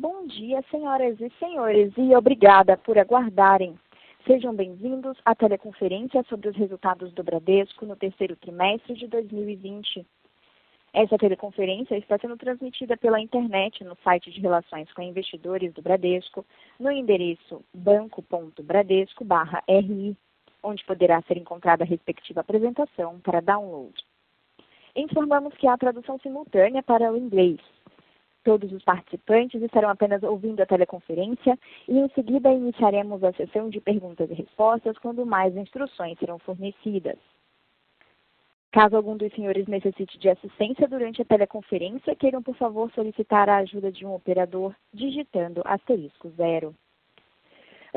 Bom dia, senhoras e senhores, e obrigada por aguardarem. Sejam bem-vindos à teleconferência sobre os resultados do Bradesco no terceiro trimestre de 2020. Essa teleconferência está sendo transmitida pela internet no site de Relações com Investidores do Bradesco, no endereço banco.bradesco.ri, onde poderá ser encontrada a respectiva apresentação para download. Informamos que há tradução simultânea para o inglês. Todos os participantes estarão apenas ouvindo a teleconferência e em seguida iniciaremos a sessão de perguntas e respostas quando mais instruções serão fornecidas. Caso algum dos senhores necessite de assistência durante a teleconferência, queiram por favor solicitar a ajuda de um operador digitando *0.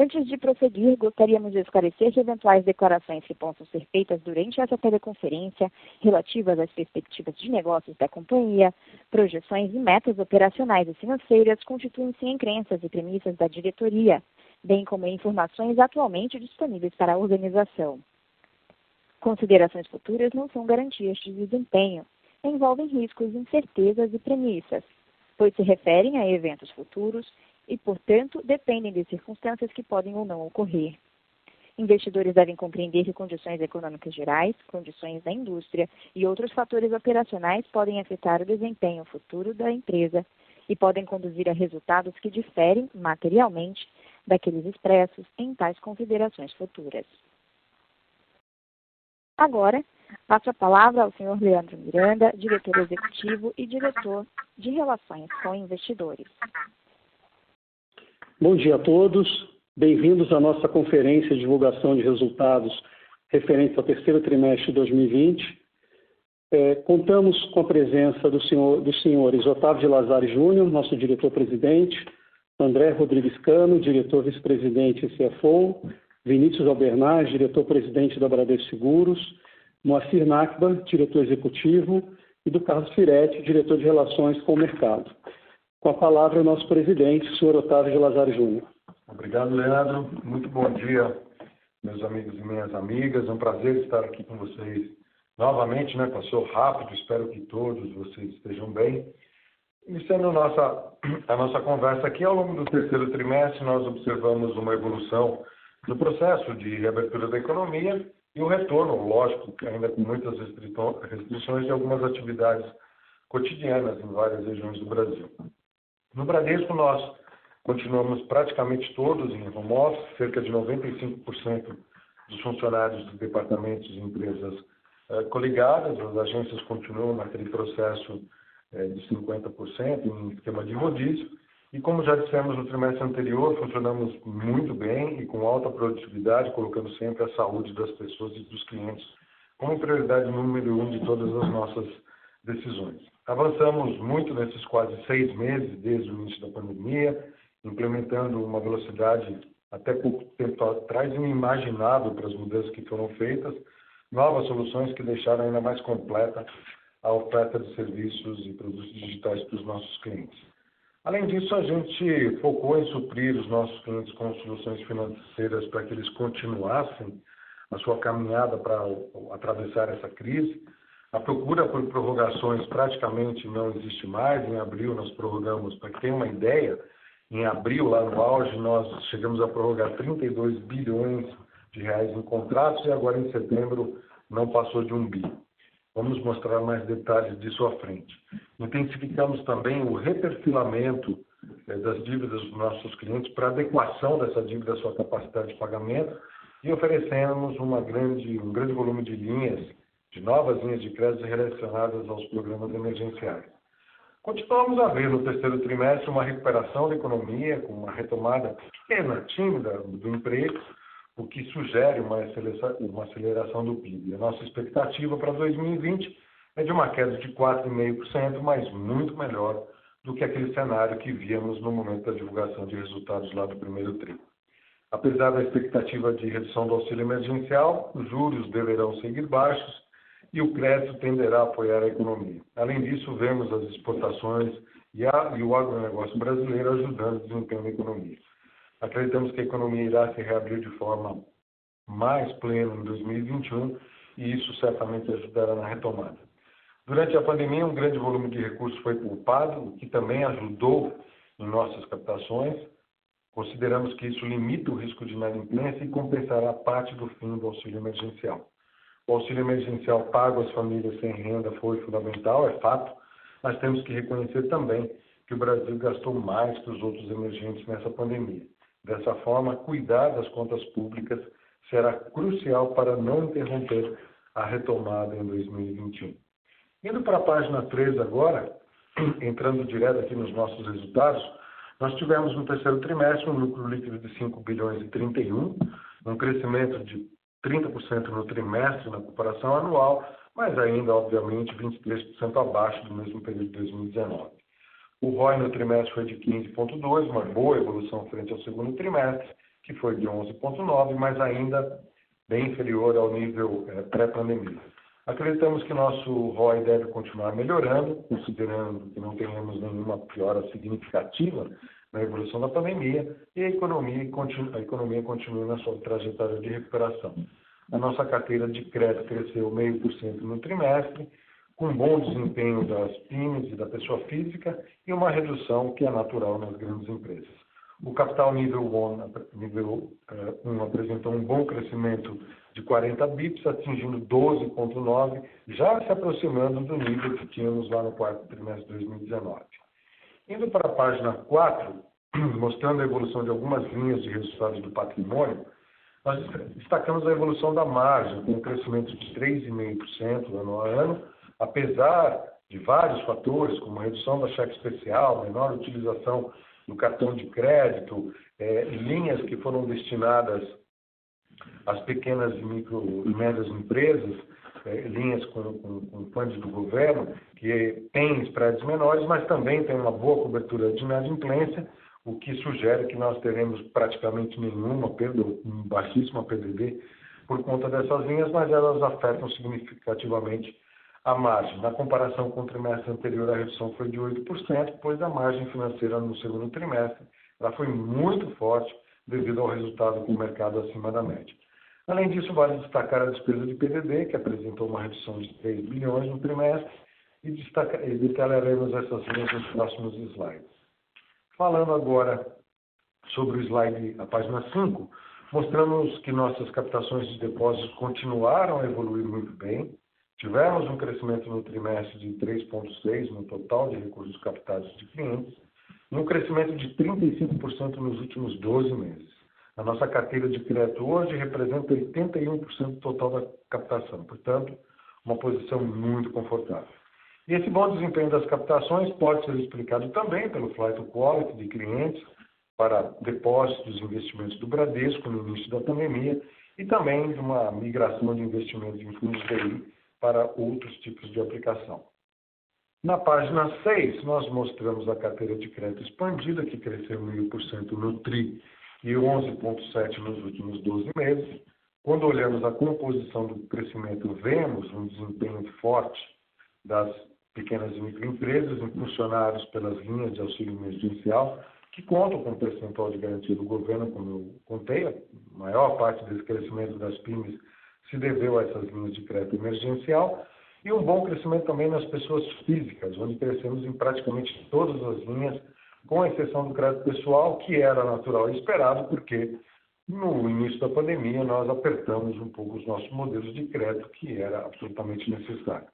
Antes de prosseguir, gostaríamos de esclarecer que eventuais declarações que possam ser feitas durante essa teleconferência, relativas às perspectivas de negócios da companhia, projeções e metas operacionais e financeiras, constituem-se em crenças e premissas da diretoria, bem como em informações atualmente disponíveis para a organização. Considerações futuras não são garantias de desempenho, envolvem riscos, incertezas e premissas, pois se referem a eventos futuros e, portanto, dependem de circunstâncias que podem ou não ocorrer. Investidores devem compreender que condições econômicas gerais, condições da indústria e outros fatores operacionais podem afetar o desempenho futuro da empresa e podem conduzir a resultados que diferem materialmente daqueles expressos em tais considerações futuras. Agora, passo a palavra ao Sr. Leandro Miranda, diretor executivo e diretor de Relações com Investidores. Bom dia a todos, bem-vindos à nossa conferência de divulgação de resultados referentes ao terceiro trimestre de 2020. Contamos com a presença dos senhores Otávio de Lazari Júnior, nosso diretor-presidente, André Rodrigues Cano, diretor vice-presidente e CFO, Vinícius Albernaz, diretor-presidente da Bradesco Seguros, Moacir Nakba, diretor executivo, e do Carlos Firetti, diretor de Relações com o Mercado. Com a palavra, o nosso presidente, o senhor Otávio de Lazari Júnior. Obrigado, Leandro. Muito bom dia, meus amigos e minhas amigas. É um prazer estar aqui com vocês novamente, Passou rápido, espero que todos vocês estejam bem. Iniciando a nossa conversa aqui, ao longo do terceiro trimestre, nós observamos uma evolução no processo de reabertura da economia e o retorno, lógico, ainda com muitas restrições de algumas atividades cotidianas em várias regiões do Brasil. No Bradesco, nós continuamos praticamente todos em home office, cerca de 95% dos funcionários dos departamentos e empresas coligadas, as agências continuam naquele processo de 50% em esquema de rodízio, e como já dissemos no trimestre anterior, funcionamos muito bem e com alta produtividade, colocando sempre a saúde das pessoas e dos clientes como prioridade número 1 de todas as nossas decisões. Avançamos muito nesses quase 6 meses desde o início da pandemia, implementando uma velocidade até pouco tempo atrás inimaginável para as mudanças que foram feitas, novas soluções que deixaram ainda mais completa a oferta de serviços e produtos digitais para os nossos clientes. Além disso, a gente focou em suprir os nossos clientes com soluções financeiras para que eles continuassem a sua caminhada para atravessar essa crise. A procura por prorrogações praticamente não existe mais. Em abril nós prorrogamos, para que tenha uma ideia, em abril, lá no auge, nós chegamos a prorrogar 32 bilhões de reais em contratos e agora em setembro não passou de 1 bi. Vamos mostrar mais detalhes disso à frente. Intensificamos também o reperfilamento das dívidas dos nossos clientes para adequação dessa dívida à sua capacidade de pagamento e oferecemos um grande volume de novas linhas de crédito relacionadas aos programas emergenciais. Continuamos a ver no terceiro trimestre uma recuperação da economia, com uma retomada pequena, tímida do emprego, o que sugere uma aceleração do PIB. A nossa expectativa para 2020 é de uma queda de 4,5%, mas muito melhor do que aquele cenário que víamos no momento da divulgação de resultados lá do primeiro tri. Apesar da expectativa de redução do auxílio emergencial, os juros deverão seguir baixos e o crédito tenderá a apoiar a economia. Além disso, vemos as exportações e o agronegócio brasileiro ajudando o desempenho da economia. Acreditamos que a economia irá se reabrir de forma mais plena em 2021 e isso certamente ajudará na retomada. Durante a pandemia, um grande volume de recursos foi poupado, o que também ajudou em nossas captações. Consideramos que isso limita o risco de inadimplência e compensará parte do fim do auxílio emergencial. O auxílio emergencial pago às famílias sem renda foi fundamental, é fato, mas temos que reconhecer também que o Brasil gastou mais que os outros emergentes nessa pandemia. Dessa forma, cuidar das contas públicas será crucial para não interromper a retomada em 2021. Indo para a página 3 agora, entrando direto aqui nos nossos resultados, nós tivemos no terceiro trimestre um lucro líquido de 5 bilhões e 31, um crescimento de 30% no trimestre na comparação anual, mas ainda, obviamente, 23% abaixo do mesmo período de 2019. O ROI no trimestre foi de 15,2, uma boa evolução frente ao segundo trimestre, que foi de 11,9, mas ainda bem inferior ao nível pré-pandemia. Acreditamos que nosso ROI deve continuar melhorando, considerando que não tenhamos nenhuma piora significativa na evolução da pandemia e a economia continua na sua trajetória de recuperação. A nossa carteira de crédito cresceu 0,5% no trimestre, com bom desempenho das PYMEs e da pessoa física e uma redução que é natural nas grandes empresas. O capital nível 1 apresentou um bom crescimento de 40 bips, atingindo 12,9, já se aproximando do nível que tínhamos lá no quarto trimestre de 2019. Indo para a página 4, mostrando a evolução de algumas linhas de resultados do patrimônio, nós destacamos a evolução da margem, com um crescimento de 3,5% ano a ano, apesar de vários fatores, como a redução da cheque especial, menor utilização do cartão de crédito, linhas que foram destinadas às pequenas e micro e médias empresas, linhas com fundos do governo, que têm spreads menores, mas também tem uma boa cobertura de inadimplência, o que sugere que nós teremos praticamente nenhuma perda, um baixíssimo PDD por conta dessas linhas, mas elas afetam significativamente a margem. Na comparação com o trimestre anterior, a redução foi de 8%, pois a margem financeira no segundo trimestre ela foi muito forte devido ao resultado com o mercado acima da média. Além disso, vale destacar a despesa de PDD, que apresentou uma redução de 3 bilhões no trimestre, e detalharemos essas linhas nos próximos slides. Falando agora sobre o slide, a página 5, mostramos que nossas captações de depósitos continuaram a evoluir muito bem. Tivemos um crescimento no trimestre de 3,6% no total de recursos captados de clientes e um crescimento de 35% nos últimos 12 meses. A nossa carteira de crédito hoje representa 81% do total da captação, portanto, uma posição muito confortável. E esse bom desempenho das captações pode ser explicado também pelo flight to quality de clientes para depósitos e investimentos do Bradesco no início da pandemia e também de uma migração de investimentos em fundos DI para outros tipos de aplicação. Na página 6, nós mostramos a carteira de crédito expandida, que cresceu 0,5% no TRI e 11,7% nos últimos 12 meses. Quando olhamos a composição do crescimento, vemos um desempenho forte das pequenas e microempresas, impulsionados pelas linhas de auxílio emergencial, que contam com o percentual de garantia do governo, como eu contei. A maior parte desse crescimento das PYMEs se deveu a essas linhas de crédito emergencial, e um bom crescimento também nas pessoas físicas, onde crescemos em praticamente todas as linhas, com exceção do crédito pessoal, que era natural e esperado, porque no início da pandemia nós apertamos um pouco os nossos modelos de crédito, que era absolutamente necessário.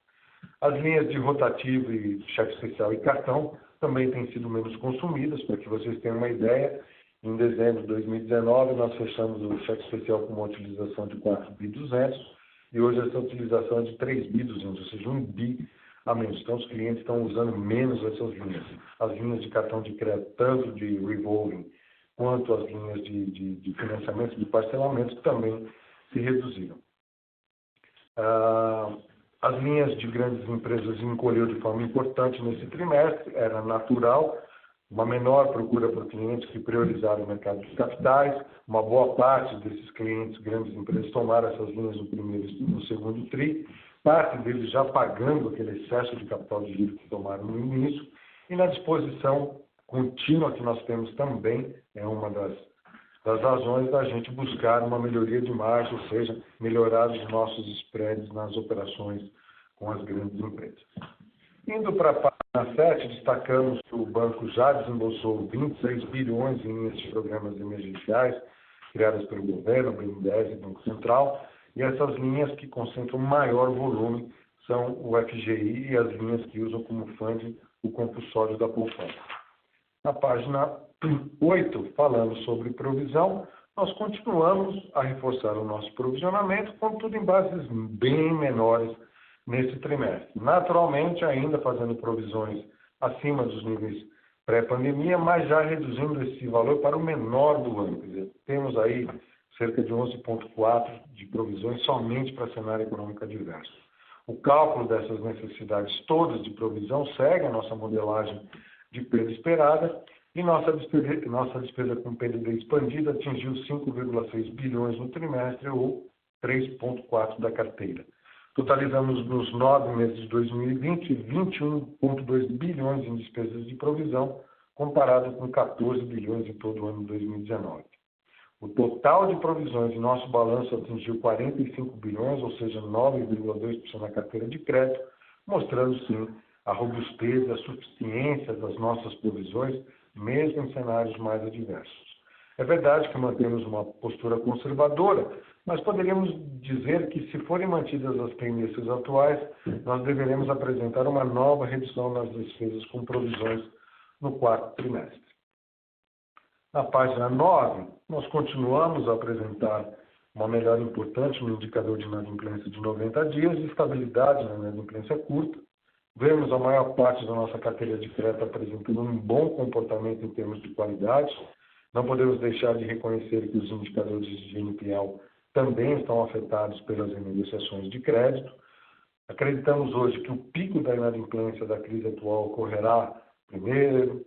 As linhas de rotativo e cheque especial e cartão também têm sido menos consumidas, para que vocês tenham uma ideia. Em dezembro de 2019, nós fechamos o cheque especial com uma utilização de 4.200 e hoje essa utilização é de 3.200, ou seja, 1 bi a menos. Então, os clientes estão usando menos essas linhas. As linhas de cartão de crédito, tanto de revolving quanto as linhas de financiamento, de parcelamento, também se reduziram. As linhas de grandes empresas encolheu de forma importante nesse trimestre, era natural, uma menor procura por clientes que priorizaram o mercado de capitais, uma boa parte desses clientes, grandes empresas, tomaram essas linhas no primeiro e no segundo TRI, parte deles já pagando aquele excesso de capital de giro que tomaram no início, e na disposição contínua que nós temos também, é uma das razões da gente buscar uma melhoria de margem, ou seja, melhorar os nossos spreads nas operações com as grandes empresas. Indo para a página 7, destacamos que o banco já desembolsou 26 bilhões em linhas de programas emergenciais criadas pelo governo, BNDES e Banco Central, e essas linhas que concentram maior volume são o FGI e as linhas que usam como funding o compulsório da poupança. Na página 8, falando sobre provisão, nós continuamos a reforçar o nosso provisionamento, contudo em bases bem menores nesse trimestre. Naturalmente, ainda fazendo provisões acima dos níveis pré-pandemia, mas já reduzindo esse valor para o menor do ano. Quer dizer, temos aí cerca de 11,4 de provisões somente para cenário econômico adverso. O cálculo dessas necessidades todas de provisão segue a nossa modelagem de perda esperada e nossa despesa com PDD expandida atingiu 5,6 bilhões no trimestre ou 3,4% da carteira. Totalizamos nos 9 meses de 2020 21,2 bilhões em despesas de provisão, comparado com 14 bilhões em todo o ano de 2019. O total de provisões em nosso balanço atingiu 45 bilhões, ou seja, 9,2% da carteira de crédito, mostrando sim a robustez e a suficiência das nossas provisões, mesmo em cenários mais adversos. É verdade que mantemos uma postura conservadora, mas poderíamos dizer que, se forem mantidas as tendências atuais, nós deveremos apresentar uma nova redução nas despesas com provisões no quarto trimestre. Na página 9, nós continuamos a apresentar uma melhora importante no indicador de inadimplência de 90 dias e estabilidade na inadimplência curta. Vemos a maior parte da nossa carteira de crédito apresentando um bom comportamento em termos de qualidade. Não podemos deixar de reconhecer que os indicadores de NPL também estão afetados pelas renegociações de crédito. Acreditamos hoje que o pico da inadimplência da crise atual ocorrerá no primeiro,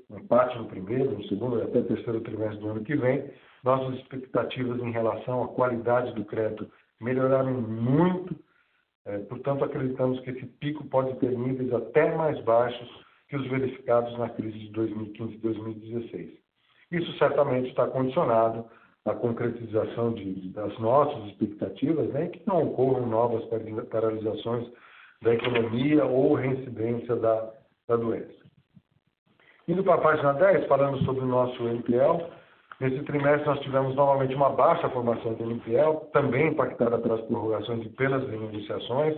no segundo e até terceiro trimestre do ano que vem. Nossas expectativas em relação à qualidade do crédito melhoraram muito, portanto acreditamos que esse pico pode ter níveis até mais baixos que os verificados na crise de 2015 e 2016. Isso certamente está condicionado à concretização das nossas expectativas, né, que não ocorram novas paralisações da economia ou reincidência da doença. Indo para a página 10, falando sobre o nosso NPL, nesse trimestre nós tivemos novamente uma baixa formação do NPL, também impactada pelas prorrogações e pelas renegociações,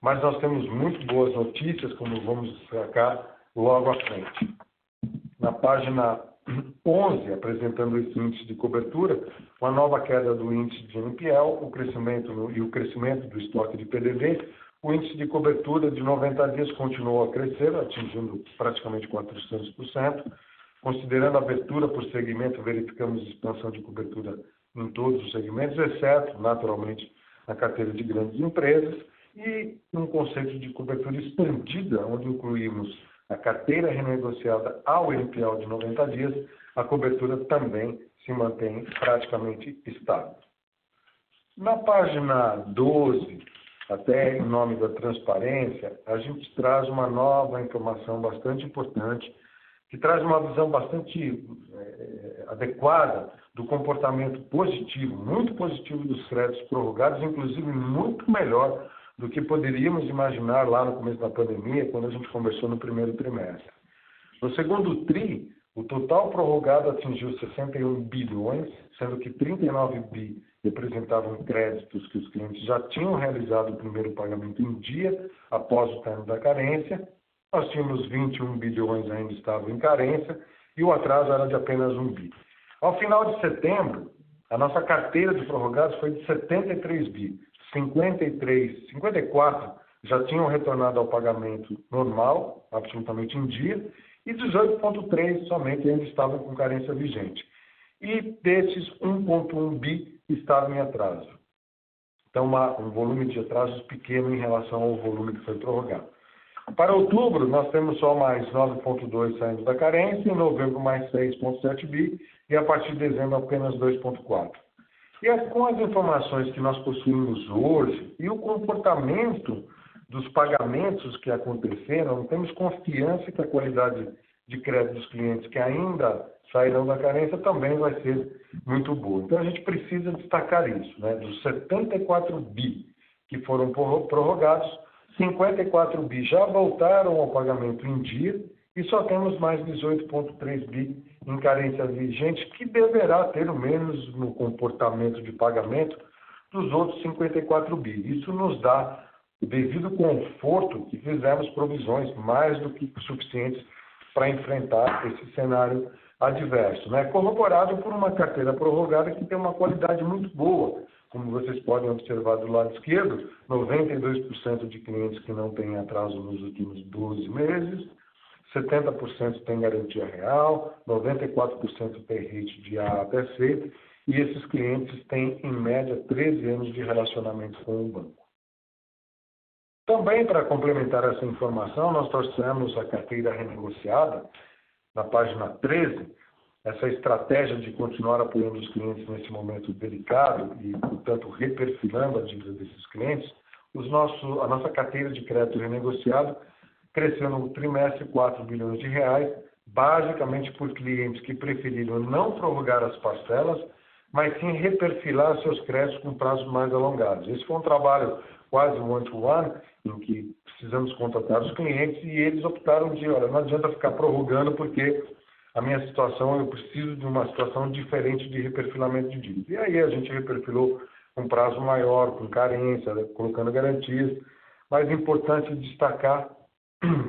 mas nós temos muito boas notícias, como vamos destacar logo à frente. Na página 11, apresentando esse índice de cobertura, uma nova queda do índice de NPL, o crescimento do estoque de PDD, o índice de cobertura de 90 dias continuou a crescer, atingindo praticamente 400%. Considerando a abertura por segmento, verificamos expansão de cobertura em todos os segmentos, exceto, naturalmente, na carteira de grandes empresas, e um conceito de cobertura expandida, onde incluímos a carteira renegociada ao NPL de 90 dias, a cobertura também se mantém praticamente estável. Na página 12, até em nome da transparência, a gente traz uma nova informação bastante importante, que traz uma visão bastante adequada do comportamento positivo, muito positivo dos créditos prorrogados, inclusive muito melhor do que poderíamos imaginar lá no começo da pandemia, quando a gente conversou no primeiro trimestre. No segundo TRI, o total prorrogado atingiu 61 bilhões, sendo que 39 bi representavam créditos que os clientes já tinham realizado o primeiro pagamento em dia após o término da carência. Nós tínhamos 21 bilhões ainda estavam em carência e o atraso era de apenas 1 bi. Ao final de setembro, a nossa carteira de prorrogados foi de 73 bi. 54 já tinham retornado ao pagamento normal, absolutamente em dia, e 18,3 somente ainda estavam com carência vigente. E desses, 1,1 bi estavam em atraso. Então, um volume de atrasos pequeno em relação ao volume que foi prorrogado. Para outubro, nós temos só mais 9,2 saindo da carência, em novembro mais 6,7 bi, e a partir de dezembro apenas 2,4. E com as informações que nós possuímos hoje e o comportamento dos pagamentos que aconteceram, temos confiança que a qualidade de crédito dos clientes que ainda sairão da carência também vai ser muito boa. Então, a gente precisa destacar isso, né? Dos 74 bi que foram prorrogados, 54 bi já voltaram ao pagamento em dia e só temos mais 18,3 bi em carência vigente, que deverá ter o menos no comportamento de pagamento dos outros 54 bi. Isso nos dá o devido conforto que fizemos provisões mais do que suficientes para enfrentar esse cenário adverso, né? Corroborado por uma carteira prorrogada que tem uma qualidade muito boa. Como vocês podem observar do lado esquerdo, 92% de clientes que não têm atraso nos últimos 12 meses, 70% tem garantia real, 94% tem rate de A até C, e esses clientes têm, em média, 13 anos de relacionamento com o banco. Também, para complementar essa informação, nós trouxemos a carteira renegociada, na página 13, essa estratégia de continuar apoiando os clientes nesse momento delicado e, portanto, reperfilando a dívida desses clientes. A nossa carteira de crédito renegociado cresceu no trimestre 4 bilhões de reais, basicamente por clientes que preferiram não prorrogar as parcelas, mas sim reperfilar seus créditos com prazos mais alongados. Esse foi um trabalho quase one-to-one, em que precisamos contratar os clientes e eles optaram de, olha, não adianta ficar prorrogando porque a minha situação, eu preciso de uma situação diferente de reperfilamento de dívida. E aí a gente reperfilou com prazo maior, com carência, colocando garantias. Mas é importante destacar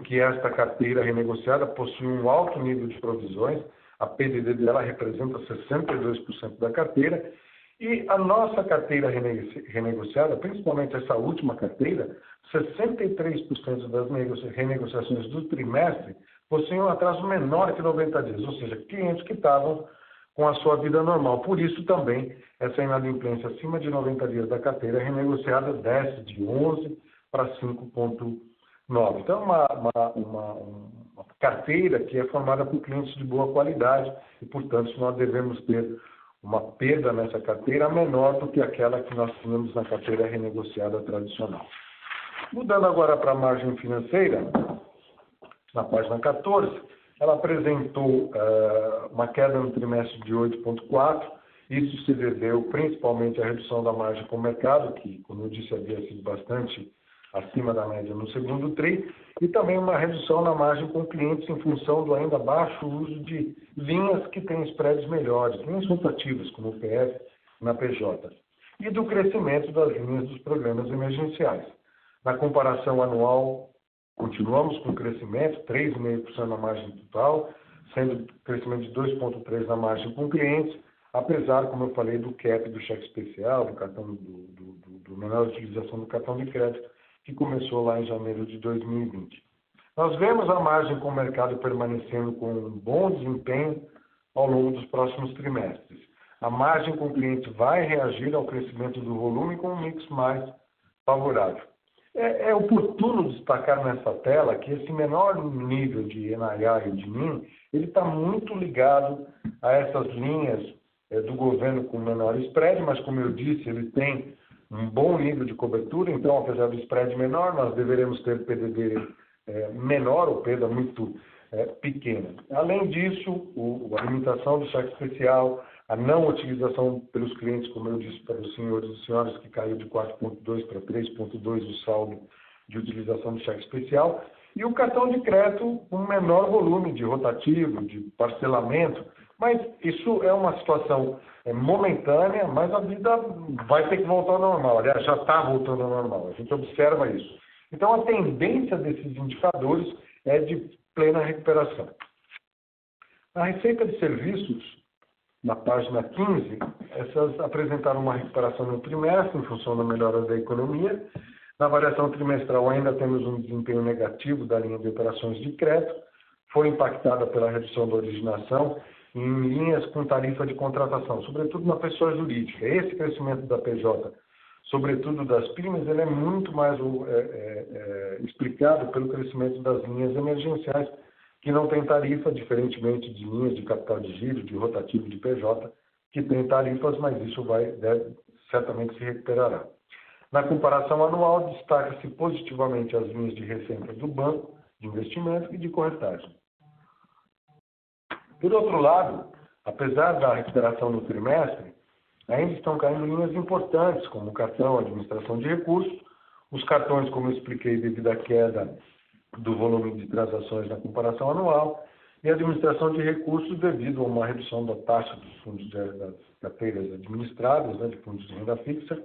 que esta carteira renegociada possui um alto nível de provisões, a PDD dela representa 62% da carteira, e a nossa carteira renegociada, principalmente essa última carteira, 63% das renegociações do trimestre possuem um atraso menor que 90 dias, ou seja, clientes que estavam com a sua vida normal. Por isso também, essa inadimplência acima de 90 dias da carteira renegociada desce de 11 para 5,9. Então, uma carteira que é formada por clientes de boa qualidade e, portanto, nós devemos ter uma perda nessa carteira menor do que aquela que nós tínhamos na carteira renegociada tradicional. Mudando agora para a margem financeira, na página 14, ela apresentou uma queda no trimestre de 8,4%. Isso se deveu principalmente à redução da margem com o mercado, que, como eu disse, havia sido bastante acima da média no segundo TRI, e também uma redução na margem com clientes em função do ainda baixo uso de linhas que têm spreads melhores, linhas rotativas, como o PF na PJ, e do crescimento das linhas dos programas emergenciais. Na comparação anual, continuamos com crescimento, 3,5% na margem total, sendo crescimento de 2,3% na margem com clientes, apesar, como eu falei, do cap do cheque especial, do cartão do menor utilização do cartão de crédito, que começou lá em janeiro de 2020. Nós vemos a margem com o mercado permanecendo com um bom desempenho ao longo dos próximos trimestres. A margem com o cliente vai reagir ao crescimento do volume com um mix mais favorável. É oportuno destacar nessa tela que esse menor nível de NII e de NIM, ele está muito ligado a essas linhas do governo com menor spread, mas como eu disse, ele tem um bom nível de cobertura, então, apesar do spread menor, nós deveremos ter PDD menor ou perda muito pequena. Além disso, a limitação do cheque especial, a não utilização pelos clientes, como eu disse para os senhores e senhoras, que caiu de 4,2 para 3,2 o saldo de utilização do cheque especial, e o cartão de crédito com menor volume de rotativo, de parcelamento, mas isso é uma situação momentânea, mas a vida vai ter que voltar ao normal. Aliás, já está voltando ao normal. A gente observa isso. Então, a tendência desses indicadores é de plena recuperação. A receita de serviços, na página 15, essas apresentaram uma recuperação no trimestre, em função da melhora da economia. Na variação trimestral, ainda temos um desempenho negativo da linha de operações de crédito, foi impactada pela redução da originação em linhas com tarifa de contratação, sobretudo na pessoa jurídica. Esse crescimento da PJ, sobretudo das PYMEs, ele é muito mais explicado pelo crescimento das linhas emergenciais, que não tem tarifa, diferentemente de linhas de capital de giro, de rotativo de PJ, que tem tarifas, mas isso certamente se recuperará. Na comparação anual, destaca-se positivamente as linhas de receita do banco, de investimento e de corretagem. Por outro lado, apesar da recuperação no trimestre, ainda estão caindo linhas importantes, como o cartão, administração de recursos, Os cartões, como eu expliquei, devido à queda do volume de transações na comparação anual, e a administração de recursos devido a uma redução da taxa dos fundos das carteiras administradas, né, de fundos de renda fixa,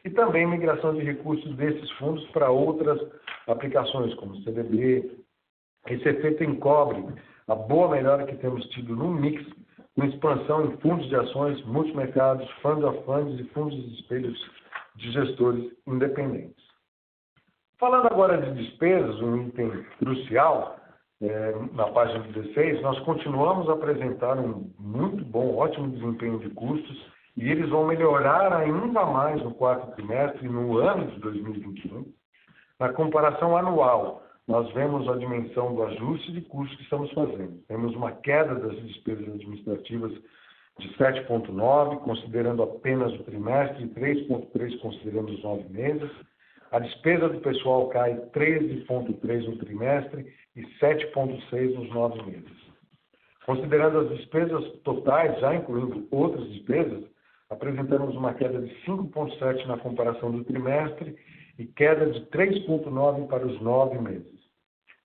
e também migração de recursos desses fundos para outras aplicações, como CDB. Esse efeito encobre a boa melhora que temos tido no mix, com expansão em fundos de ações, multimercados, funds of funds e fundos de espelhos de gestores independentes. Falando agora de despesas, um item crucial, na página 16, nós continuamos a apresentar um muito bom, ótimo desempenho de custos e eles vão melhorar ainda mais no quarto trimestre e no ano de 2021. Na comparação anual, nós vemos a dimensão do ajuste de custos que estamos fazendo. Temos uma queda das despesas administrativas de 7,9%, considerando apenas o trimestre, e 3,3% considerando os 9 meses. A despesa do pessoal cai 13,3% no trimestre e 7,6% nos 9 meses. Considerando as despesas totais, já incluindo outras despesas, apresentamos uma queda de 5,7% na comparação do trimestre e queda de 3,9% para os 9 meses.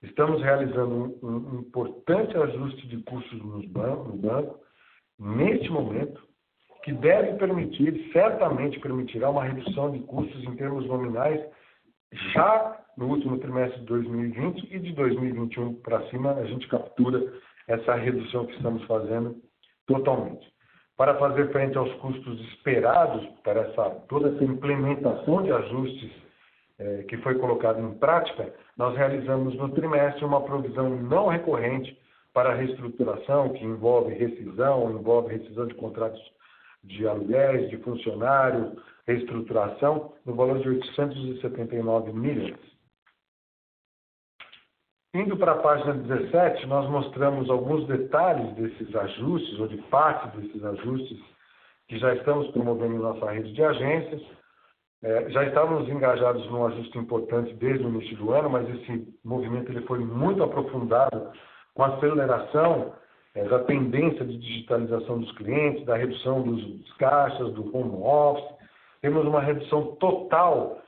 Estamos realizando um importante ajuste de custos no banco, neste momento, que deve permitir, certamente permitirá uma redução de custos em termos nominais já no último trimestre de 2020 e de 2021 para cima, a gente captura essa redução que estamos fazendo totalmente. Para fazer frente aos custos esperados para toda essa implementação de ajustes que foi colocado em prática, nós realizamos no trimestre uma provisão não recorrente para a reestruturação, que envolve rescisão de contratos de aluguéis, de funcionário, reestruturação, no valor de 879 milhões. Indo para a página 17, nós mostramos alguns detalhes desses ajustes, ou de parte desses ajustes, que já estamos promovendo em nossa rede de agências. Já estávamos engajados num ajuste importante desde o início do ano, mas esse movimento ele foi muito aprofundado com a aceleração da tendência de digitalização dos clientes, da redução dos caixas, do home office. Temos uma redução total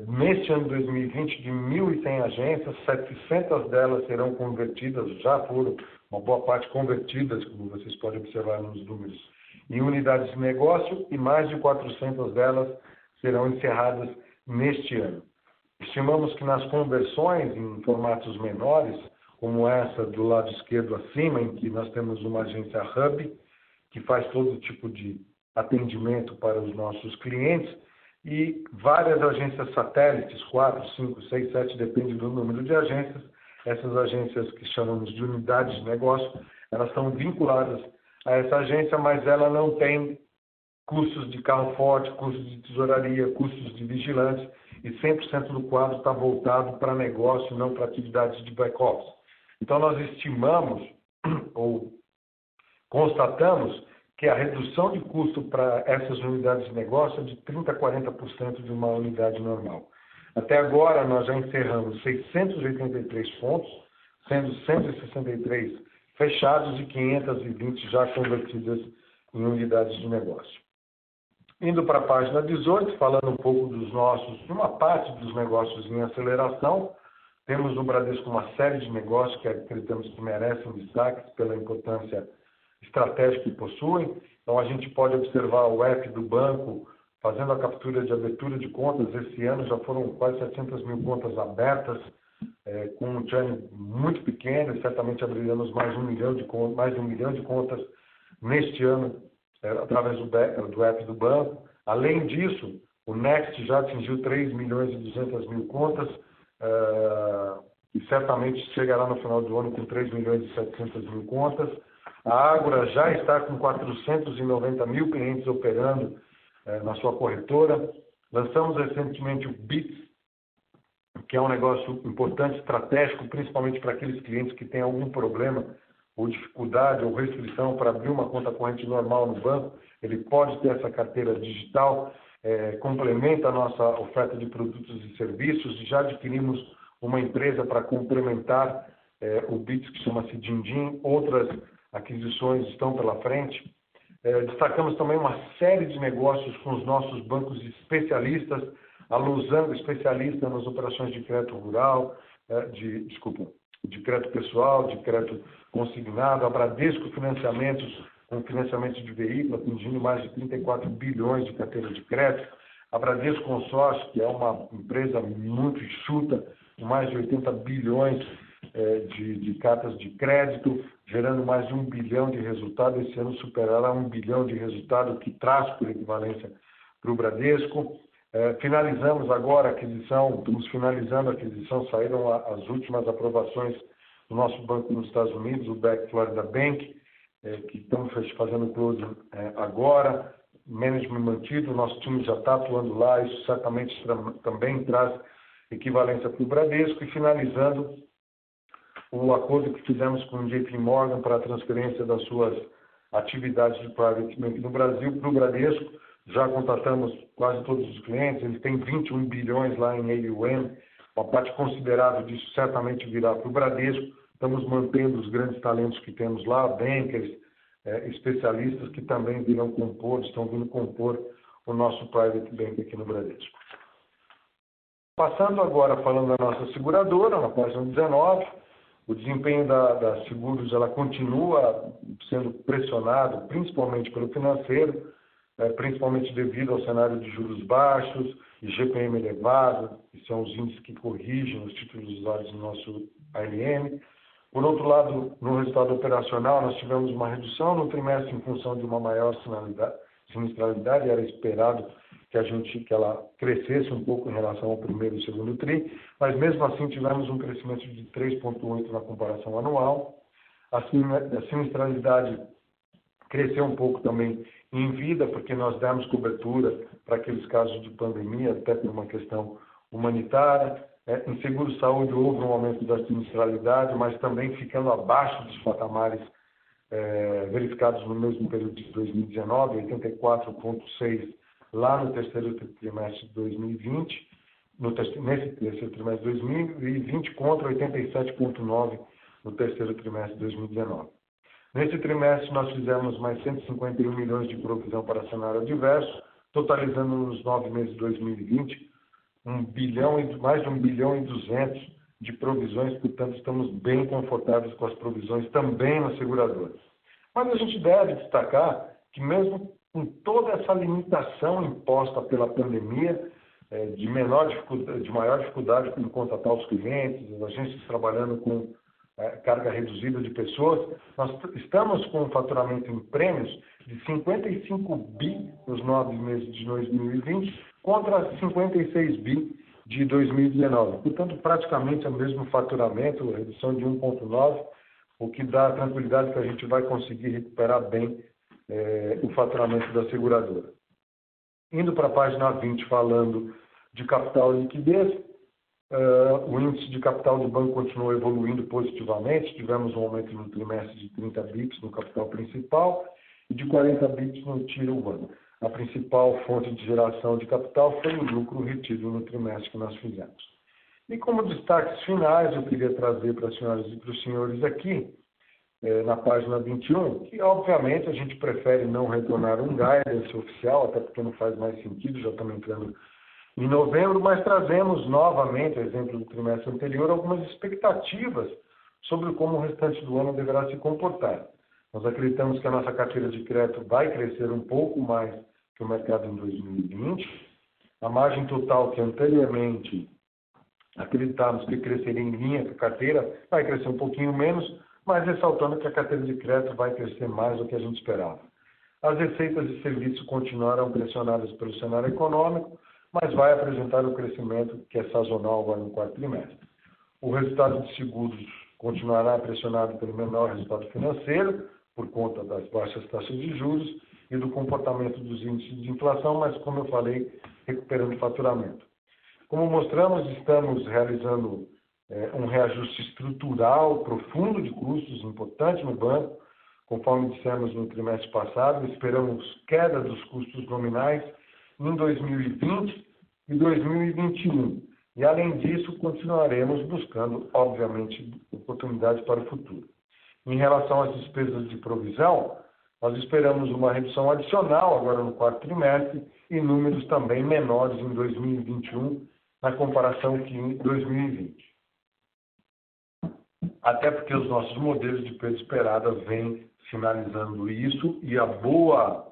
neste ano de 2020 de 1.100 agências, 700 delas serão convertidas, já foram uma boa parte convertidas, como vocês podem observar nos números, em unidades de negócio e mais de 400 delas serão encerradas neste ano. Estimamos que nas conversões em formatos menores, como essa do lado esquerdo acima, em que nós temos uma agência Hub, que faz todo tipo de atendimento para os nossos clientes, e várias agências satélites, 4, 5, 6, 7, depende do número de agências. Essas agências que chamamos de unidades de negócio, elas estão vinculadas a essa agência, mas ela não tem custos de carro forte, custos de tesouraria, custos de vigilantes, e 100% do quadro está voltado para negócio, não para atividades de back-office. Então, nós estimamos, ou constatamos, que a redução de custo para essas unidades de negócio é de 30% a 40% de uma unidade normal. Até agora, nós já encerramos 683 pontos, sendo 163 fechados e 520 já convertidas em unidades de negócio. Indo para a página 18, falando um pouco de uma parte dos negócios em aceleração, temos no Bradesco uma série de negócios que acreditamos que merecem destaque pela importância estratégica que possuem. Então, a gente pode observar o app do banco fazendo a captura de abertura de contas. Esse ano já foram quase 700 mil contas abertas, com um churn muito pequeno, e certamente abriremos mais de um milhão de contas neste ano, através do app do banco. Além disso, o Next já atingiu 3 milhões e 200 mil contas, e certamente chegará no final do ano com 3 milhões e 700 mil contas. A Ágora já está com 490 mil clientes operando na sua corretora. Lançamos recentemente o Bits, que é um negócio importante, estratégico, principalmente para aqueles clientes que têm algum problema ou dificuldade ou restrição para abrir uma conta corrente normal no banco. Ele pode ter essa carteira digital, complementa a nossa oferta de produtos e serviços, e já adquirimos uma empresa para complementar o Bits, que chama-se Dindim. Outras aquisições estão pela frente. Destacamos também uma série de negócios com os nossos bancos especialistas, a Losango, especialista nas operações de crédito rural, de crédito pessoal, de crédito consignado, a Bradesco Financiamentos, com financiamento de veículo, atingindo mais de 34 bilhões de carteira de crédito, a Bradesco Consórcio, que é uma empresa muito enxuta, com mais de 80 bilhões de cartas de crédito, gerando mais de 1 bilhão de resultado. Esse ano superará 1 bilhão de resultado, que traz por equivalência para o Bradesco. Finalizamos agora a aquisição, estamos finalizando a aquisição, saíram as últimas aprovações do nosso banco nos Estados Unidos, o Back Florida Bank, que estamos fazendo close agora, management mantido, o nosso time já está atuando lá, isso certamente também traz equivalência para o Bradesco, e finalizando o acordo que fizemos com o JP Morgan para a transferência das suas atividades de private bank no Brasil para o Bradesco. Já contatamos quase todos os clientes, eles têm 21 bilhões lá em AUM, uma parte considerável disso certamente virá para o Bradesco. Estamos mantendo os grandes talentos que temos lá, bankers, especialistas que também estão vindo compor o nosso private bank aqui no Bradesco. Passando agora, falando da nossa seguradora, na página 19, o desempenho da Seguros ela continua sendo pressionado, principalmente pelo financeiro, principalmente devido ao cenário de juros baixos e GPM elevado, que são os índices que corrigem os títulos usados no nosso ALM. Por outro lado, no resultado operacional, nós tivemos uma redução no trimestre em função de uma maior sinistralidade, era esperado que ela crescesse um pouco em relação ao primeiro e segundo TRI, mas mesmo assim tivemos um crescimento de 3,8% na comparação anual. A sinistralidade cresceu um pouco também em vida, porque nós demos cobertura para aqueles casos de pandemia, até por uma questão humanitária. Em seguro-saúde houve um aumento da sinistralidade, mas também ficando abaixo dos patamares verificados no mesmo período de 2019, 84,6% lá no terceiro trimestre de 2020, nesse terceiro trimestre de 2020, contra 87,9% no terceiro trimestre de 2019. Nesse trimestre, nós fizemos mais 151 milhões de provisão para cenário adverso, totalizando nos 9 meses de 2020, mais de 1 bilhão e 200 de provisões, portanto, estamos bem confortáveis com as provisões também nas seguradoras. Mas a gente deve destacar que mesmo com toda essa limitação imposta pela pandemia, de maior dificuldade em contratar os clientes, as agências trabalhando com carga reduzida de pessoas, nós estamos com um faturamento em prêmios de 55 bi nos 9 meses de 2020 contra 56 bi de 2019. Portanto, praticamente é o mesmo faturamento, redução de 1,9, o que dá a tranquilidade que a gente vai conseguir recuperar bem o faturamento da seguradora. Indo para a página 20, falando de capital e liquidez, o índice de capital do banco continuou evoluindo positivamente, tivemos um aumento no trimestre de 30 bips no capital principal e de 40 bips no Tier 1. A principal fonte de geração de capital foi o lucro retido no trimestre que nós fizemos. E como destaques finais, eu queria trazer para as senhoras e para os senhores aqui, na página 21, que obviamente a gente prefere não retornar um guidance oficial, até porque não faz mais sentido, já estamos entrando em novembro, mas trazemos novamente, a exemplo do trimestre anterior, algumas expectativas sobre como o restante do ano deverá se comportar. Nós acreditamos que a nossa carteira de crédito vai crescer um pouco mais que o mercado em 2020. A margem total que anteriormente acreditávamos que cresceria em linha com a carteira, vai crescer um pouquinho menos, mas ressaltando que a carteira de crédito vai crescer mais do que a gente esperava. As receitas de serviço continuarão pressionadas pelo cenário econômico, mas vai apresentar o crescimento que é sazonal agora no quarto trimestre. O resultado de seguros continuará pressionado pelo menor resultado financeiro, por conta das baixas taxas de juros e do comportamento dos índices de inflação, mas, como eu falei, recuperando o faturamento. Como mostramos, estamos realizando um reajuste estrutural profundo de custos importante no banco, conforme dissemos no trimestre passado, esperamos queda dos custos nominais em 2020 e 2021. E, além disso, continuaremos buscando, obviamente, oportunidades para o futuro. Em relação às despesas de provisão, nós esperamos uma redução adicional agora no quarto trimestre, e números também menores em 2021 na comparação que em 2020. Até porque os nossos modelos de perda esperada vêm sinalizando isso e a boa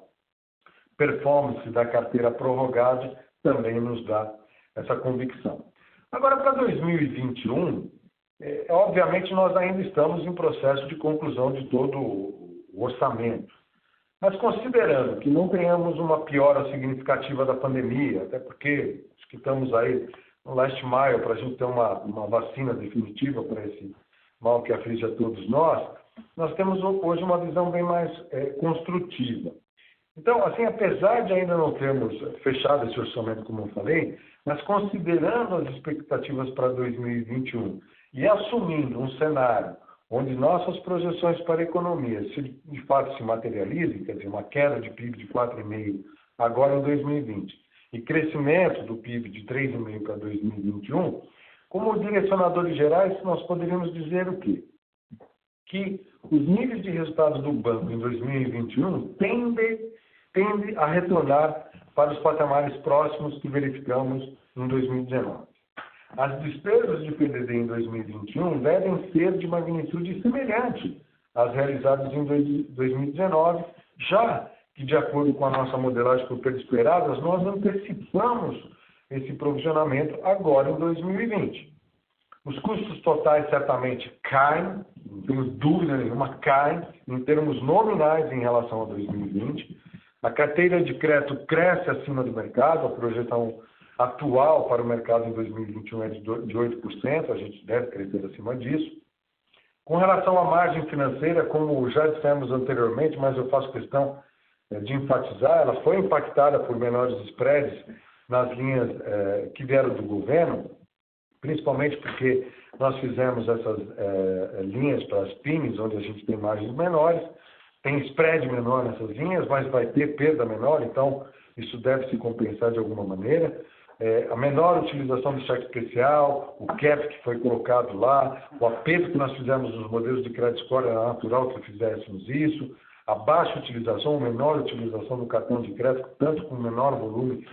performance da carteira prorrogada também nos dá essa convicção. Agora, para 2021, obviamente nós ainda estamos em processo de conclusão de todo o orçamento. Mas considerando que não tenhamos uma piora significativa da pandemia, até porque acho que estamos aí no last mile para a gente ter uma vacina definitiva para esse mal que aflige a todos nós temos hoje uma visão bem mais construtiva. Então, assim, apesar de ainda não termos fechado esse orçamento, como eu falei, mas considerando as expectativas para 2021 e assumindo um cenário onde nossas projeções para a economia de fato se materializem, quer dizer, uma queda de PIB de 4,5% agora em 2020 e crescimento do PIB de 3,5% para 2021, como direcionadores gerais, nós poderíamos dizer o quê? Que os níveis de resultados do banco em 2021 tendem a retornar para os patamares próximos que verificamos em 2019. As despesas de PDD em 2021 devem ser de magnitude semelhante às realizadas em 2019, já que, de acordo com a nossa modelagem por perdas esperadas, nós antecipamos esse provisionamento agora em 2020. Os custos totais certamente caem, não temos dúvida nenhuma, caem em termos nominais em relação a 2020. A carteira de crédito cresce acima do mercado, a projeção atual para o mercado em 2021 é de 8%, a gente deve crescer acima disso. Com relação à margem financeira, como já dissemos anteriormente, mas eu faço questão de enfatizar, ela foi impactada por menores spreads nas linhas que vieram do governo, principalmente porque nós fizemos essas linhas para as PIMEs, onde a gente tem margens menores, tem spread menor nessas linhas, mas vai ter perda menor, então isso deve se compensar de alguma maneira. A menor utilização do cheque especial, o cap que foi colocado lá, o aperto que nós fizemos nos modelos de credit score, era natural que fizéssemos isso, a baixa utilização, a menor utilização do cartão de crédito, tanto com o menor volume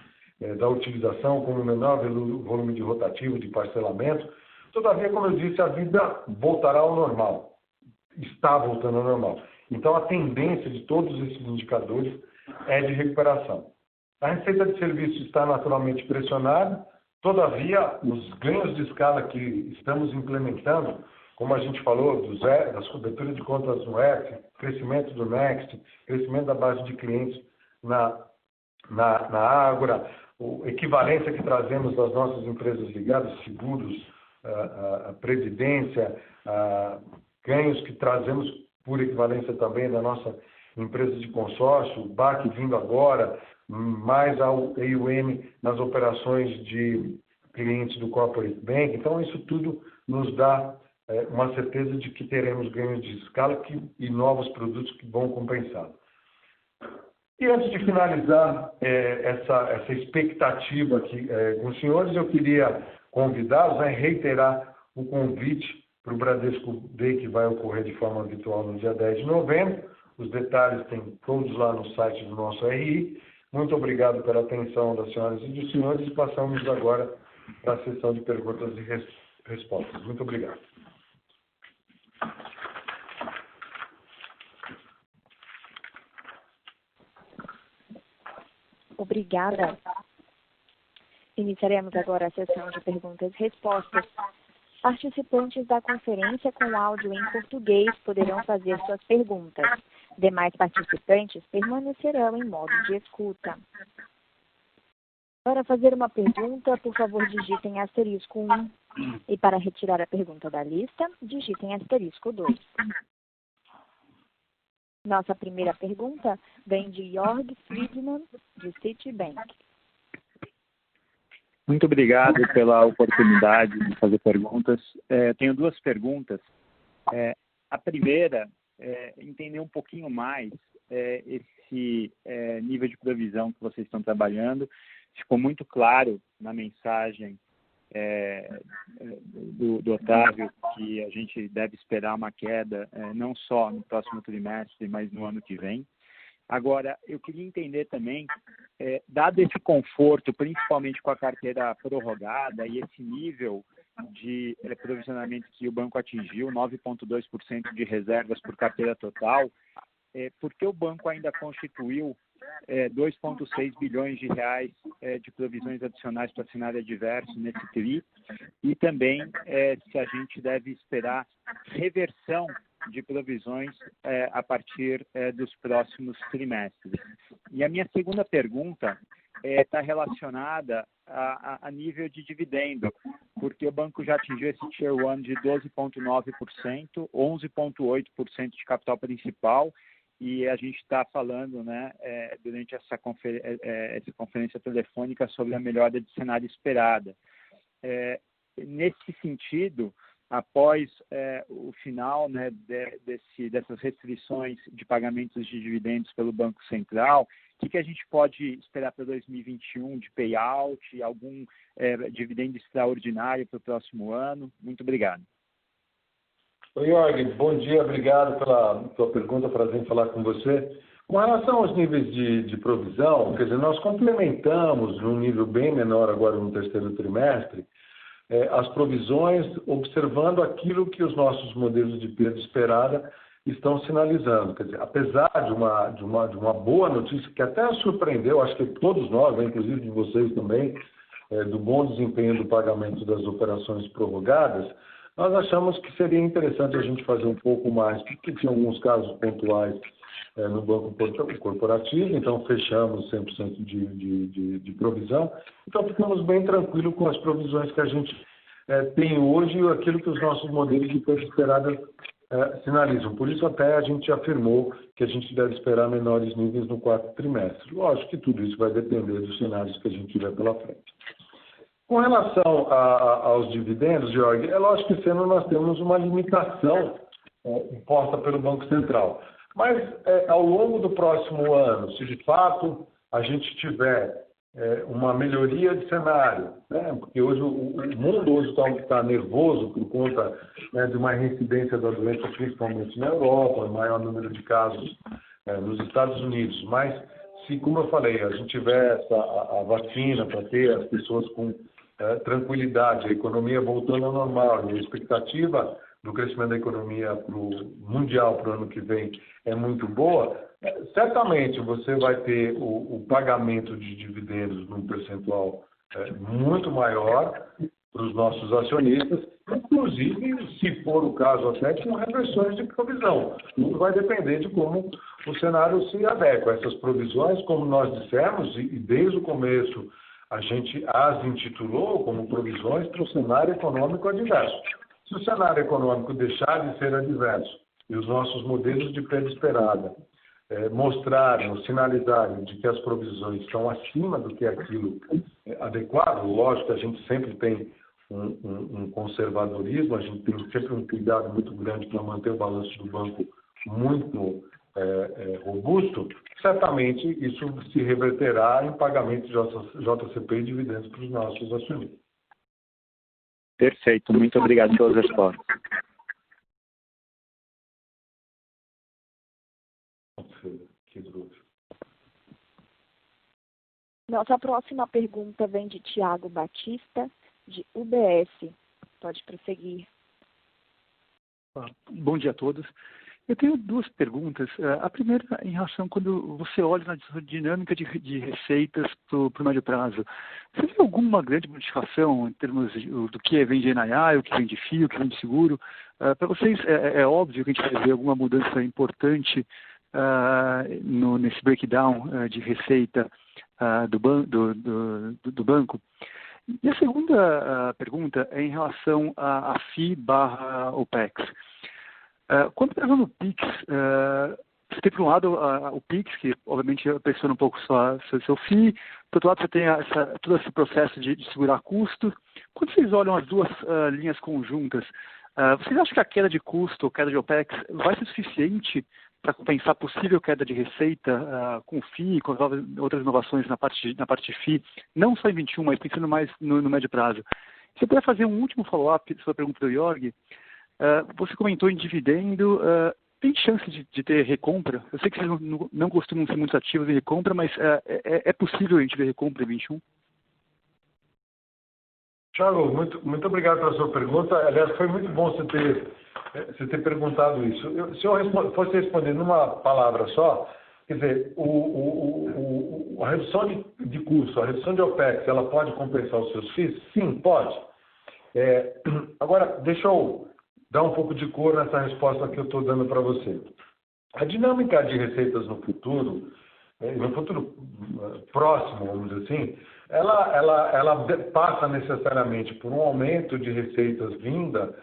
da utilização, como o menor volume de rotativo, de parcelamento. Todavia, como eu disse, a vida voltará ao normal, está voltando ao normal. Então, a tendência de todos esses indicadores é de recuperação. A receita de serviços está naturalmente pressionada, todavia, os ganhos de escala que estamos implementando, como a gente falou, das coberturas de contas no X, crescimento do Next, crescimento da base de clientes na Ágora, a equivalência que trazemos das nossas empresas ligadas, seguros, a previdência, ganhos que trazemos por equivalência também da nossa empresa de consórcio, o BAC vindo agora, mais ao AUM nas operações de clientes do Corporate Bank. Então, isso tudo nos dá uma certeza de que teremos ganhos de escala e novos produtos que vão compensar. E antes de finalizar essa expectativa aqui com os senhores, eu queria convidá-los a reiterar o convite para o Bradesco Day, que vai ocorrer de forma virtual no dia 10 de novembro. Os detalhes tem todos lá no site do nosso RI. Muito obrigado pela atenção das senhoras e dos senhores e passamos agora para a sessão de perguntas e respostas. Muito obrigado. Obrigada. Iniciaremos agora a sessão de perguntas e respostas. Participantes da conferência com áudio em português poderão fazer suas perguntas. Demais participantes permanecerão em modo de escuta. Para fazer uma pergunta, por favor, digitem asterisco 1. E para retirar a pergunta da lista, digitem asterisco 2. Nossa primeira pergunta vem de Jörg Friedman, de Citibank. Muito obrigado pela oportunidade de fazer perguntas. Tenho duas perguntas. A primeira é entender um pouquinho mais esse nível de provisão que vocês estão trabalhando. Ficou muito claro na mensagem do Otávio que a gente deve esperar uma queda não só no próximo trimestre, mas no ano que vem. Agora, eu queria entender também dado esse conforto, principalmente com a carteira prorrogada e esse nível de provisionamento que o banco atingiu, 9,2% de reservas por carteira total, por que o banco ainda constituiu 2,6 bilhões de reais de provisões adicionais para cenário adverso nesse TRI, e também se a gente deve esperar reversão de provisões a partir dos próximos trimestres. E a minha segunda pergunta está relacionada a nível de dividendo, porque o banco já atingiu esse Tier 1 de 12,9%, 11,8% de capital principal, e a gente está falando, né, durante essa conferência telefônica sobre a melhora de cenário esperada. Nesse sentido, após o final, né, dessas restrições de pagamentos de dividendos pelo Banco Central, o que a gente pode esperar para 2021 de payout, algum dividendo extraordinário para o próximo ano? Muito obrigado. Oi, Jorge, bom dia, obrigado pela tua pergunta, prazer em falar com você. Com relação aos níveis de provisão, quer dizer, nós complementamos num nível bem menor agora no terceiro trimestre, as provisões, observando aquilo que os nossos modelos de perda esperada estão sinalizando. Quer dizer, apesar de uma boa notícia, que até surpreendeu, acho que todos nós, né, inclusive de vocês também, do bom desempenho do pagamento das operações prorrogadas, nós achamos que seria interessante a gente fazer um pouco mais, porque tinha alguns casos pontuais no banco corporativo, então fechamos 100% de provisão. Então ficamos bem tranquilos com as provisões que a gente tem hoje e aquilo que os nossos modelos de perda esperada sinalizam. Por isso até a gente afirmou que a gente deve esperar menores níveis no quarto trimestre. Lógico que tudo isso vai depender dos cenários que a gente tiver pela frente. Com relação aos dividendos, Jorge, é lógico que esse ano nós temos uma limitação imposta pelo Banco Central. Mas ao longo do próximo ano, se de fato a gente tiver uma melhoria de cenário, né? Porque hoje o mundo hoje está nervoso por conta, né, de uma reincidência da doença, principalmente na Europa, maior número de casos nos Estados Unidos. Mas se, como eu falei, a gente tiver a vacina para ter as pessoas com tranquilidade, a economia voltando ao normal, e a expectativa do crescimento da economia mundial para o ano que vem é muito boa, certamente você vai ter o pagamento de dividendos num percentual muito maior para os nossos acionistas, inclusive, se for o caso até, com reversões de provisão. Tudo vai depender de como o cenário se adequa. Essas provisões, como nós dissemos, e desde o começo a gente as intitulou como provisões para o cenário econômico adverso. Se o cenário econômico deixar de ser adverso e os nossos modelos de perda esperada mostrarem ou sinalizarem de que as provisões estão acima do que aquilo adequado, lógico que a gente sempre tem um conservadorismo, a gente tem sempre um cuidado muito grande para manter o balanço do banco muito robusto, certamente isso se reverterá em pagamento de JCP e dividendos para os nossos acionistas. Perfeito, muito obrigado pelas respostas. Nossa próxima pergunta vem de Tiago Batista, de UBS. Pode prosseguir. Bom dia a todos. Eu tenho duas perguntas. A primeira, em relação quando você olha na dinâmica de receitas para o médio prazo. Você vê alguma grande modificação em termos do que vem de NII, o que vem de FII, o que vem de seguro? Para vocês, é óbvio que a gente vai ver alguma mudança importante nesse breakdown de receita do banco? E a segunda pergunta é em relação a FII/OPEX. Quando pegando o PIX, você tem, por um lado, o PIX, que obviamente pressiona um pouco seu FII, por outro lado, você tem todo esse processo de segurar custo. Quando vocês olham as duas linhas conjuntas, vocês acham que a queda de custo ou queda de OPEX vai ser suficiente para compensar possível queda de receita com FII, com outras inovações na parte de FII, não só em 21, mas pensando mais no médio prazo? Se eu puder fazer um último follow-up sobre a pergunta do Jorge, você comentou em dividendo tem chance de ter recompra? Eu sei que vocês não costumam ser muito ativos em recompra, mas é possível a gente ver recompra em 21? Thiago, muito obrigado pela sua pergunta. Aliás, foi muito bom você ter perguntado isso. Se eu fosse responder numa palavra só, quer dizer, a redução de custo, a redução de OPEX, ela pode compensar os seus FIIs? Sim, pode. Agora, deixa eu dar um pouco de cor nessa resposta que eu estou dando para você. A dinâmica de receitas no futuro próximo, vamos dizer assim, ela passa necessariamente por um aumento de receitas vinda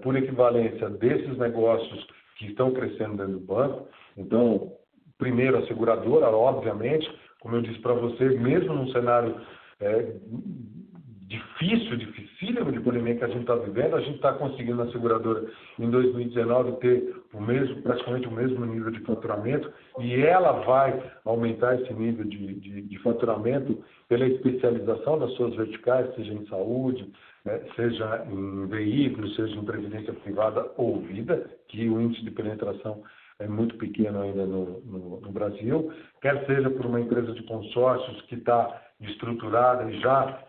por equivalência desses negócios que estão crescendo dentro do banco. Então, primeiro a seguradora, obviamente, como eu disse para você, mesmo num cenário dificílimo de pandemia que a gente está vivendo, a gente está conseguindo na seguradora em 2019 ter praticamente o mesmo nível de faturamento, e ela vai aumentar esse nível de faturamento pela especialização das suas verticais, seja em saúde, seja em veículos, seja em previdência privada ou vida, que o índice de penetração é muito pequeno ainda no Brasil, quer seja por uma empresa de consórcios que está estruturada e já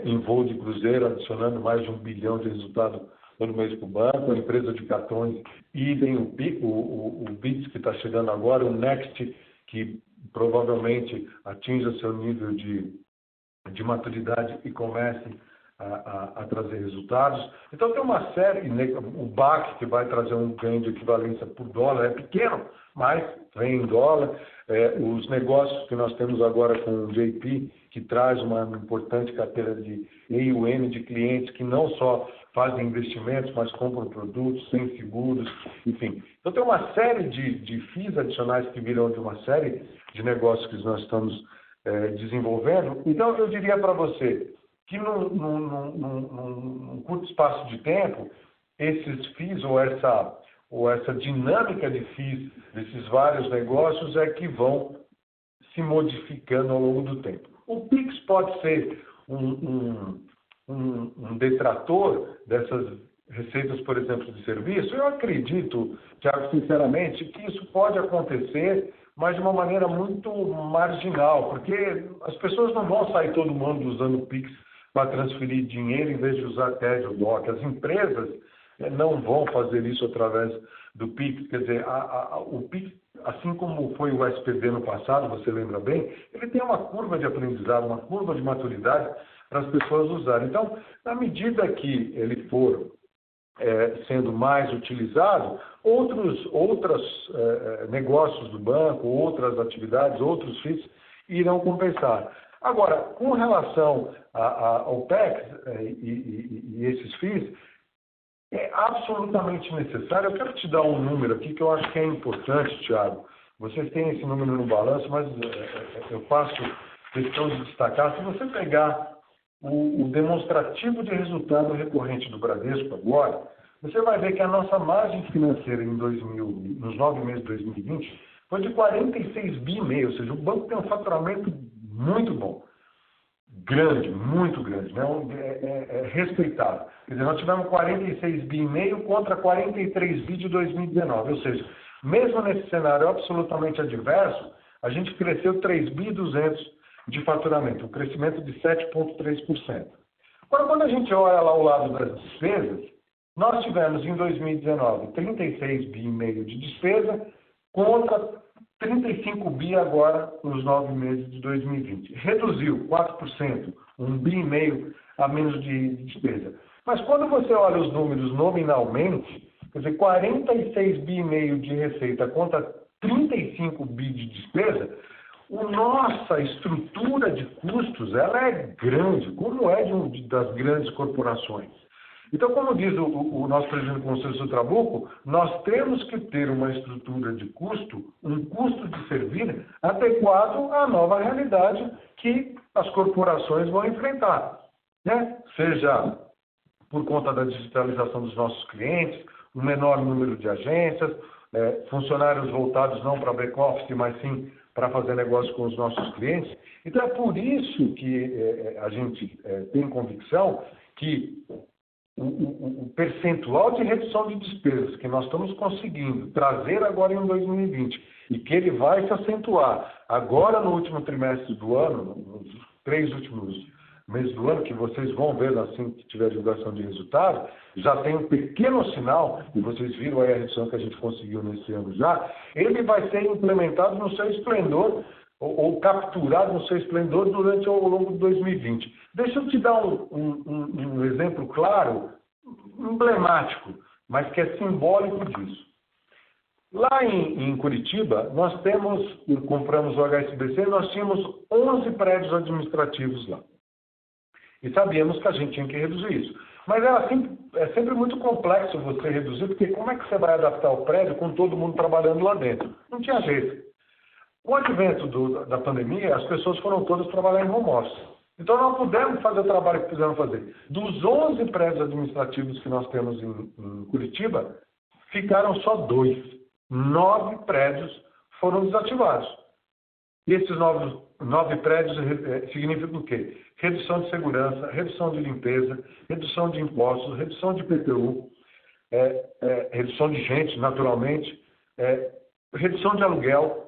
em voo de cruzeiro, adicionando mais de 1 bilhão de resultado todo mês para o banco, a empresa de cartões, idem o BITS que está chegando agora, o Next, que provavelmente atinja seu nível de maturidade e comece a trazer resultados. Então tem uma série, o BAC, que vai trazer um ganho de equivalência por dólar, é pequeno, mas vem em dólar. Os negócios que nós temos agora com o JP, que traz uma importante carteira de AUM de clientes que não só fazem investimentos, mas compram produtos, têm seguros, enfim. Então tem uma série de FIIs adicionais que virão de uma série de negócios que nós estamos desenvolvendo. Então eu diria para você que num curto espaço de tempo, esses FIIs ou essa dinâmica de FIIs desses vários negócios é que vão se modificando ao longo do tempo. O PIX pode ser um detrator dessas receitas, por exemplo, de serviço. Eu acredito, Thiago, sinceramente, que isso pode acontecer, mas de uma maneira muito marginal, porque as pessoas não vão sair todo mundo usando o PIX para transferir dinheiro em vez de usar TED ou DOC. As empresas não vão fazer isso através do PIX. Quer dizer, o PIX, assim como foi o SPV no passado, você lembra bem, ele tem uma curva de aprendizado, uma curva de maturidade para as pessoas usarem. Então, na medida que ele for sendo mais utilizado, outros negócios do banco, outras atividades, outros FIIs irão compensar. Agora, com relação ao PEX e esses FIIs, é absolutamente necessário. Eu quero te dar um número aqui que eu acho que é importante, Thiago. Vocês têm esse número no balanço, mas eu faço questão de destacar. Se você pegar o demonstrativo de resultado recorrente do Bradesco agora, você vai ver que a nossa margem financeira nos 9 meses de 2020 foi de 46 bi e meio, ou seja, o banco tem um faturamento muito bom. Grande, muito grande, né? Respeitável. Quer dizer, nós tivemos 46 bi e meio contra 43 bi de 2019, ou seja, mesmo nesse cenário absolutamente adverso, a gente cresceu 3 bi e 200 de faturamento, um crescimento de 7,3%. Agora, quando a gente olha lá ao lado das despesas, nós tivemos em 2019 36 bi e meio de despesa contra 35 bi agora nos 9 meses de 2020. Reduziu 4%, 1 bi e meio a menos de despesa. Mas quando você olha os números nominalmente, quer dizer, 46 bi e meio de receita contra 35 bi de despesa, a nossa estrutura de custos ela é grande, como é das grandes corporações. Então, como diz o nosso presidente do Conselho do Trabuco, nós temos que ter uma estrutura de custo, um custo de servir adequado à nova realidade que as corporações vão enfrentar, né? Seja por conta da digitalização dos nossos clientes, um menor número de agências, funcionários voltados não para back-office, mas sim para fazer negócio com os nossos clientes. Então, é por isso que a gente tem convicção que o percentual de redução de despesas que nós estamos conseguindo trazer agora em 2020 e que ele vai se acentuar agora no último trimestre do ano, nos 3 últimos meses do ano, que vocês vão ver assim que tiver divulgação de resultado, já tem um pequeno sinal, e vocês viram aí a redução que a gente conseguiu nesse ano já, ele vai ser implementado no seu esplendor, ou capturado no seu esplendor durante ao longo de 2020. Deixa eu te dar um exemplo claro, emblemático, mas que é simbólico disso. Lá em Curitiba, nós compramos o HSBC, nós tínhamos 11 prédios administrativos lá. E sabíamos que a gente tinha que reduzir isso. Mas é sempre muito complexo você reduzir, porque como é que você vai adaptar o prédio com todo mundo trabalhando lá dentro? Não tinha jeito. Com o advento da pandemia, as pessoas foram todas trabalhar em home office. Então, não pudemos fazer o trabalho que precisamos fazer. Dos 11 prédios administrativos que nós temos em Curitiba, ficaram só 2. 9 prédios foram desativados. E esses 9 prédios significam o quê? Redução de segurança, redução de limpeza, redução de impostos, redução de PTU, redução de gente, naturalmente, redução de aluguel,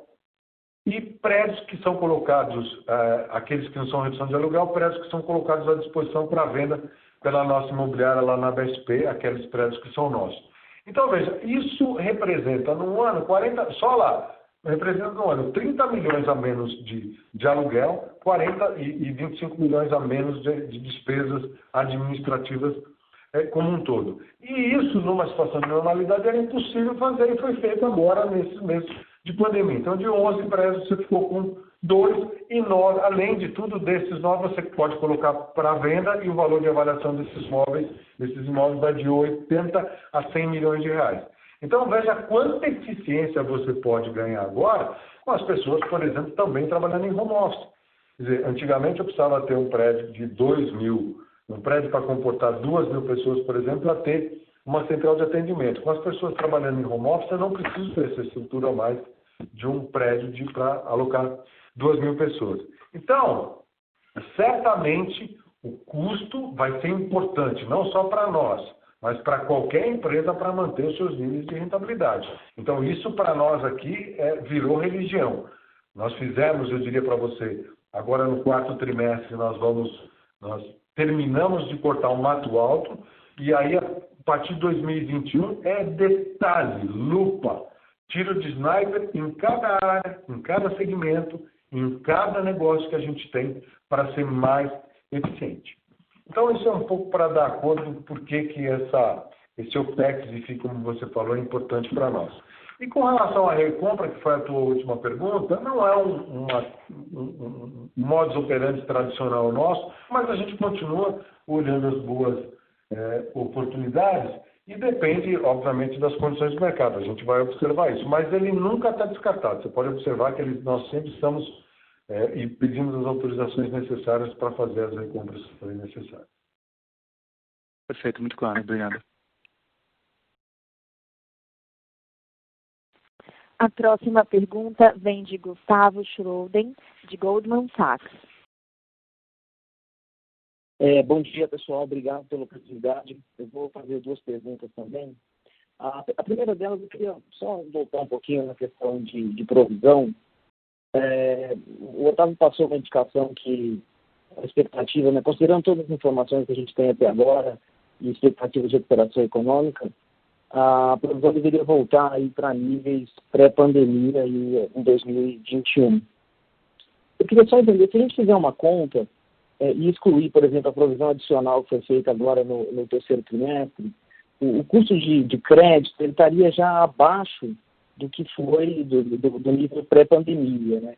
e prédios que são colocados, aqueles que não são redução de aluguel, prédios que são colocados à disposição para venda pela nossa imobiliária lá na BSP, aqueles prédios que são nossos. Então, veja, isso representa no ano, representa no ano 30 milhões a menos de aluguel, 40 e 25 milhões a menos de despesas administrativas como um todo. E isso, numa situação de normalidade, era impossível fazer e foi feito agora, nesses meses de pandemia. Então, de 11 prédios, você ficou com 2 e 9. Além de tudo, desses 9, você pode colocar para venda e o valor de avaliação desses imóveis vai de 80 a 100 milhões de reais. Então, veja quanta eficiência você pode ganhar agora com as pessoas, por exemplo, também trabalhando em home office. Quer dizer, antigamente eu precisava ter um prédio de 2.000, um prédio para comportar 2.000 pessoas, por exemplo, para ter uma central de atendimento. Com as pessoas trabalhando em home office, eu não preciso ter essa estrutura mais de um prédio para alocar 2.000 pessoas. Então, certamente, o custo vai ser importante, não só para nós, mas para qualquer empresa para manter os seus níveis de rentabilidade. Então, isso para nós aqui virou religião. Nós fizemos, eu diria para você, agora no 4º trimestre nós terminamos de cortar o mato alto e aí a partir de 2021 é detalhe, lupa, tiro de sniper em cada área, em cada segmento, em cada negócio que a gente tem para ser mais eficiente. Então, isso é um pouco para dar conta do porquê que esse OPEX, e como você falou, é importante para nós. E com relação à recompra, que foi a tua última pergunta, não é um modus operandi tradicional nosso, mas a gente continua olhando as boas oportunidades e depende, obviamente, das condições do mercado. A gente vai observar isso, mas ele nunca está descartado. Você pode observar que nós sempre estamos e pedimos as autorizações necessárias para fazer as recompras que forem necessárias. Perfeito, muito claro. Obrigado. A próxima pergunta vem de Gustavo Schroden, de Goldman Sachs. Bom dia, pessoal. Obrigado pela oportunidade. Eu vou fazer 2 perguntas também. A primeira delas, eu queria só voltar um pouquinho na questão de provisão. O Otávio passou uma indicação que a expectativa, né, considerando todas as informações que a gente tem até agora e expectativas de recuperação econômica, a provisão deveria voltar aí para níveis pré-pandemia em 2021. Eu queria só entender, se a gente fizer uma conta e excluir, por exemplo, a provisão adicional que foi feita agora no 3º trimestre, o custo de crédito ele estaria já abaixo do que foi do nível pré-pandemia, né?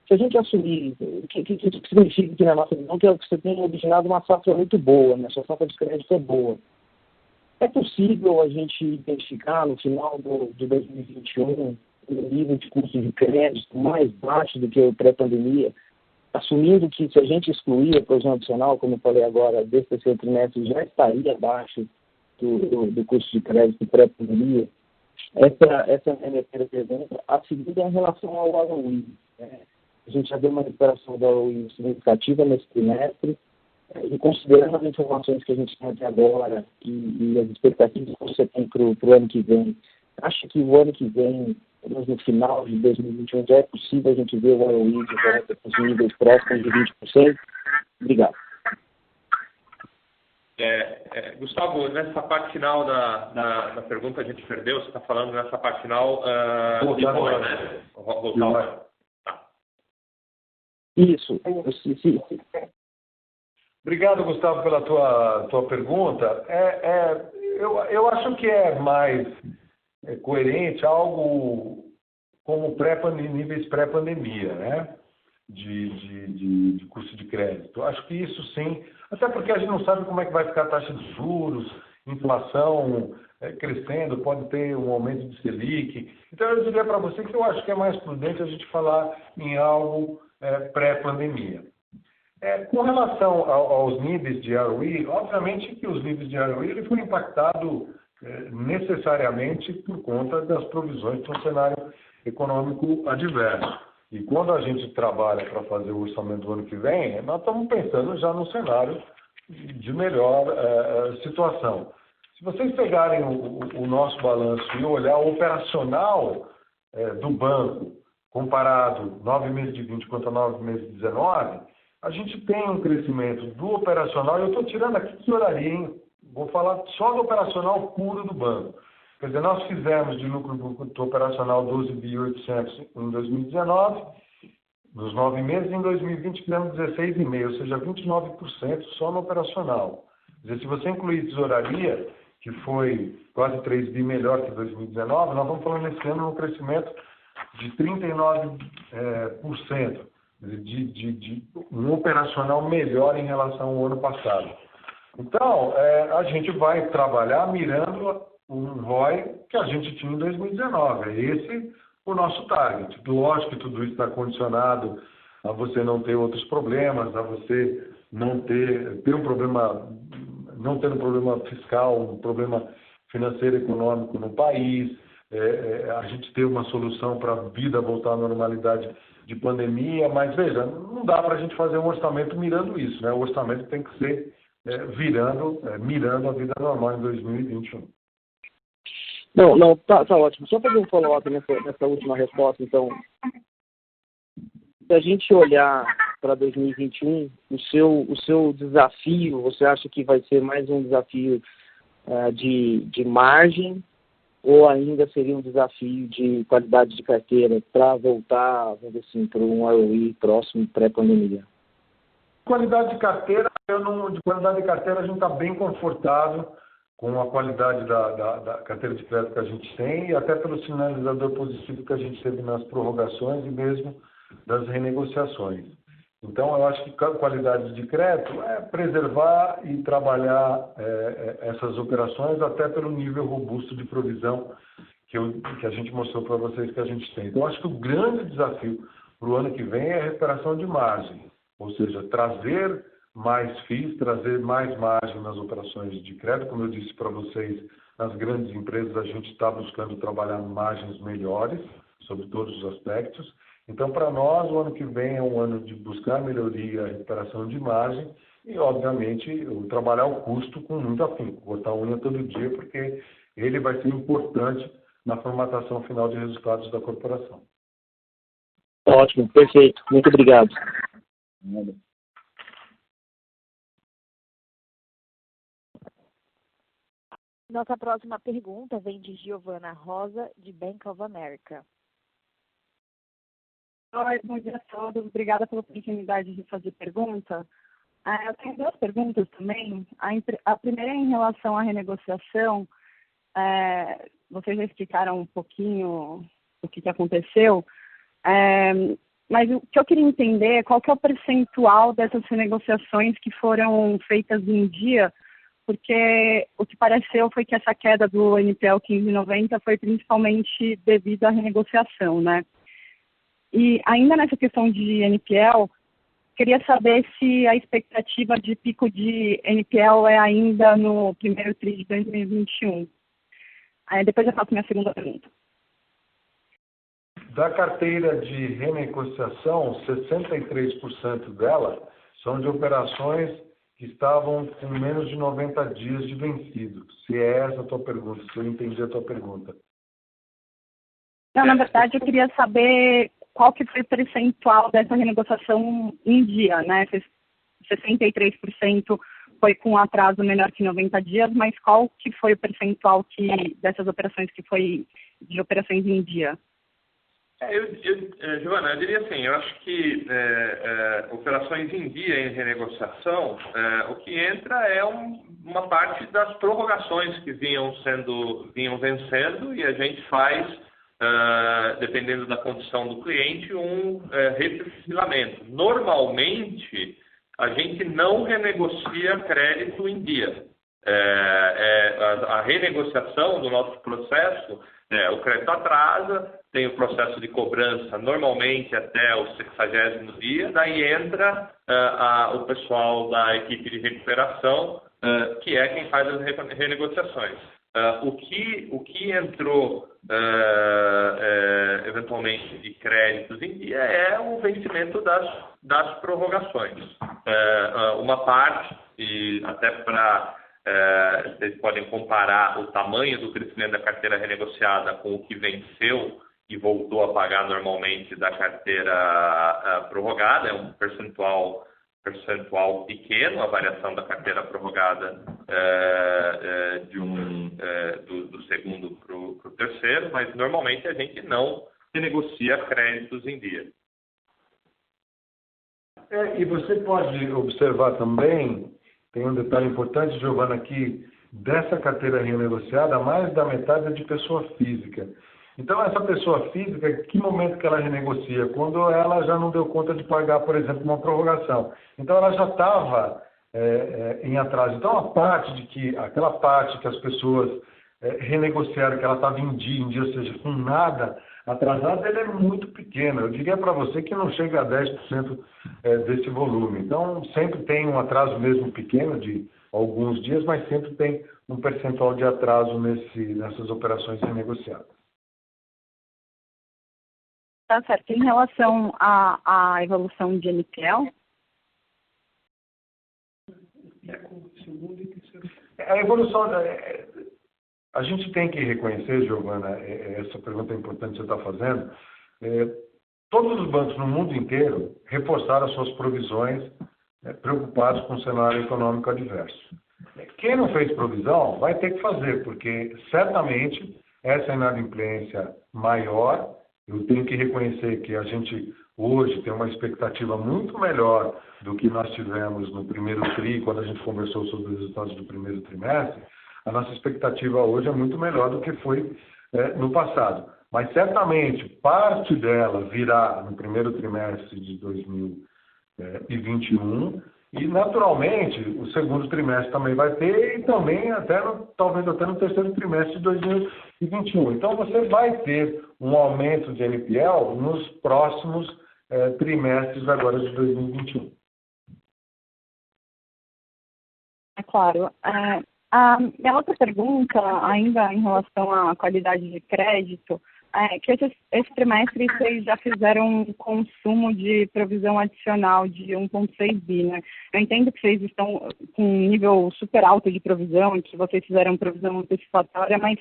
Se a gente assumir, o que significa que na nossa visão que você tem originado uma safra muito boa, né? Sua safra de crédito é boa. É possível a gente identificar no final de 2021 um nível de custo de crédito mais baixo do que o pré-pandemia, assumindo que se a gente excluir a provisão adicional, como eu falei agora, desse 3º trimestre, já estaria abaixo do custo de crédito pré-pandemia? Essa é a minha primeira pergunta. A segunda é em relação ao ROE. A gente já deu uma recuperação da ROE significativa nesse trimestre. E considerando as informações que a gente tem até agora e as expectativas que você tem para o ano que vem, acha que o ano que vem, no final de 2021, já é possível a gente ver o ROE de volta para os níveis próximos de 20%? Obrigado. Gustavo, nessa parte final da pergunta a gente perdeu. Você está falando nessa parte final de ROE, né? Voltar. Tá. Isso. Sim. Obrigado, Gustavo, pela tua pergunta. Eu acho que é mais coerente algo como níveis pré-pandemia, né? De custo de crédito. Acho que isso sim, até porque a gente não sabe como é que vai ficar a taxa de juros, inflação crescendo, pode ter um aumento de Selic. Então eu diria para você que eu acho que é mais prudente a gente falar em algo pré-pandemia. Com relação aos níveis de ROE, obviamente que os níveis de ROE ele foi impactado necessariamente por conta das provisões de um cenário econômico adverso. E quando a gente trabalha para fazer o orçamento do ano que vem, nós estamos pensando já no cenário de melhor situação. Se vocês pegarem o nosso balanço e olhar o operacional do banco, comparado 9 meses de 20 quanto a 9 meses de 19, a gente tem um crescimento do operacional, eu estou tirando aqui tesouraria, hein? Vou falar só do operacional puro do banco. Quer dizer, nós fizemos de lucro bruto operacional 12.800 em 2019, nos 9 meses, em 2020 fizemos 16,5%, ou seja, 29% só no operacional. Quer dizer, se você incluir tesouraria, que foi quase 3 bi melhor que 2019, nós vamos falando esse ano um crescimento de 39%. De um operacional melhor em relação ao ano passado. Então, a gente vai trabalhar mirando um ROI que a gente tinha em 2019. É esse o nosso target. Lógico que tudo isso está condicionado a você não ter outros problemas, a você não ter um problema, não ter um problema fiscal, um problema financeiro e econômico no país, a gente ter uma solução para a vida voltar à normalidade de pandemia, mas veja, não dá para a gente fazer um orçamento mirando isso, né? O orçamento tem que ser mirando a vida normal em 2021. Não, tá ótimo. Só fazer um follow-up nessa última resposta, então. Se a gente olhar para 2021, o seu desafio, você acha que vai ser mais um desafio de margem ou ainda seria um desafio de qualidade de carteira para voltar, vamos dizer assim, para um ROE próximo pré-pandemia? Qualidade de carteira, a gente está bem confortável com a qualidade da carteira de crédito que a gente tem e até pelo sinalizador positivo que a gente teve nas prorrogações e mesmo das renegociações. Então, eu acho que qualidade de crédito é preservar e trabalhar essas operações até pelo nível robusto de provisão que a gente mostrou para vocês que a gente tem. Então, eu acho que o grande desafio para o ano que vem é a recuperação de margem, ou seja, trazer mais FIIs, trazer mais margem nas operações de crédito. Como eu disse para vocês, nas grandes empresas a gente está buscando trabalhar margens melhores sobre todos os aspectos. Então, para nós, o ano que vem é um ano de buscar melhoria, recuperação de margem e, obviamente, trabalhar o custo com muito afinco, botar a unha todo dia, porque ele vai ser importante na formatação final de resultados da corporação. Ótimo, perfeito. Muito obrigado. Nossa próxima pergunta vem de Giovana Rosa, de Bank of America. Oi, bom dia a todos. Obrigada pela oportunidade de fazer pergunta. Eu tenho duas perguntas também. A primeira é em relação à renegociação. Vocês já explicaram um pouquinho o que aconteceu, mas o que eu queria entender é qual que é o percentual dessas renegociações que foram feitas em dia, porque o que pareceu foi que essa queda do NPL 15,90 foi principalmente devido à renegociação, né? E ainda nessa questão de NPL, queria saber se a expectativa de pico de NPL é ainda no primeiro TRI de 2021. Depois eu faço minha segunda pergunta. Da carteira de renegociação, 63% dela são de operações que estavam com menos de 90 dias de vencido. Se é essa a tua pergunta, se eu entendi a tua pergunta. Não, na verdade, eu queria saber qual que foi o percentual dessa renegociação em dia, né? 63% foi com atraso menor que 90 dias, mas qual que foi o percentual dessas operações que foi de operações em dia? Giovana, eu diria assim, eu acho que operações em dia em renegociação, o que entra é uma parte das prorrogações que vinham vencendo e a gente faz, dependendo da condição do cliente, um reperfilamento. Normalmente, a gente não renegocia crédito em dia. A renegociação do nosso processo, o crédito atrasa, tem o processo de cobrança normalmente até o 60º dia, daí entra o pessoal da equipe de recuperação, que é quem faz as renegociações. O que entrou eventualmente de créditos em dia é o vencimento das prorrogações. Uma parte, e até para vocês podem comparar o tamanho do crescimento da carteira renegociada com o que venceu e voltou a pagar normalmente da carteira prorrogada, é um percentual pequeno, a variação da carteira prorrogada do segundo para o terceiro, mas normalmente a gente não renegocia créditos em dia. E você pode observar também, tem um detalhe importante, Giovana, aqui, dessa carteira renegociada, mais da metade é de pessoa física. Então, essa pessoa física, que momento que ela renegocia? Quando ela já não deu conta de pagar, por exemplo, uma prorrogação. Então, ela já estava em atraso. Então, aquela parte que as pessoas renegociaram, que ela estava em dia, ou seja, com nada atrasado, ela é muito pequena. Eu diria para você que não chega a 10% desse volume. Então, sempre tem um atraso mesmo pequeno de alguns dias, mas sempre tem um percentual de atraso nessas operações renegociadas. Tá certo. Em relação à evolução de NPL? A evolução... A gente tem que reconhecer, Giovana, essa pergunta importante que você está fazendo, todos os bancos no mundo inteiro reforçaram as suas provisões preocupados com o cenário econômico adverso. Quem não fez provisão vai ter que fazer, porque certamente essa inadimplência maior. Eu tenho que reconhecer que a gente hoje tem uma expectativa muito melhor do que nós tivemos no primeiro TRI, quando a gente conversou sobre os resultados do primeiro trimestre. A nossa expectativa hoje é muito melhor do que foi no passado. Mas certamente parte dela virá no primeiro trimestre de 2021 e, naturalmente, o segundo trimestre também vai ter e também talvez até no terceiro trimestre de 2021. Então, você vai ter um aumento de NPL nos próximos trimestres agora de 2021. É claro. A minha outra pergunta, ainda em relação à qualidade de crédito, é que esse trimestre vocês já fizeram um consumo de provisão adicional de 1,6 bi, né? Eu entendo que vocês estão com um nível super alto de provisão e que vocês fizeram provisão antecipatória, mas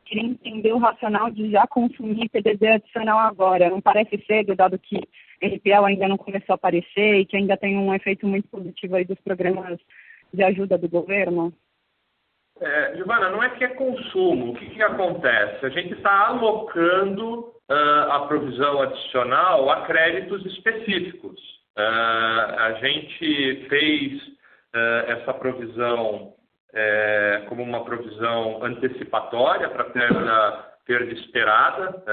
queria entender o racional de já consumir PDD adicional agora. Não parece cedo, dado que NPL ainda não começou a aparecer e que ainda tem um efeito muito positivo aí dos programas de ajuda do governo? Giovana, não é que é consumo. O que acontece? A gente está alocando a provisão adicional a créditos específicos. A gente fez essa provisão como uma provisão antecipatória para perda esperada,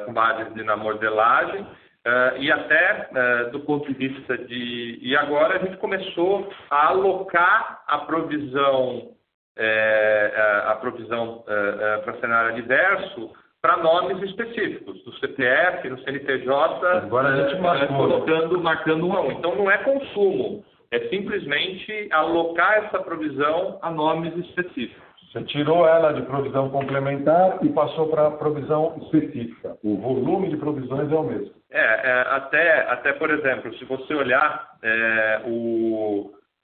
com base na modelagem, e até do ponto de vista E agora a gente começou a alocar a provisão para cenário adverso para nomes específicos, do CPF, no CNPJ, agora a gente marcando 1 a 1. Então não é consumo, é simplesmente alocar essa provisão a nomes específicos. Você tirou ela de provisão complementar e passou para provisão específica. O volume de provisões é o mesmo. Até por exemplo, se você olhar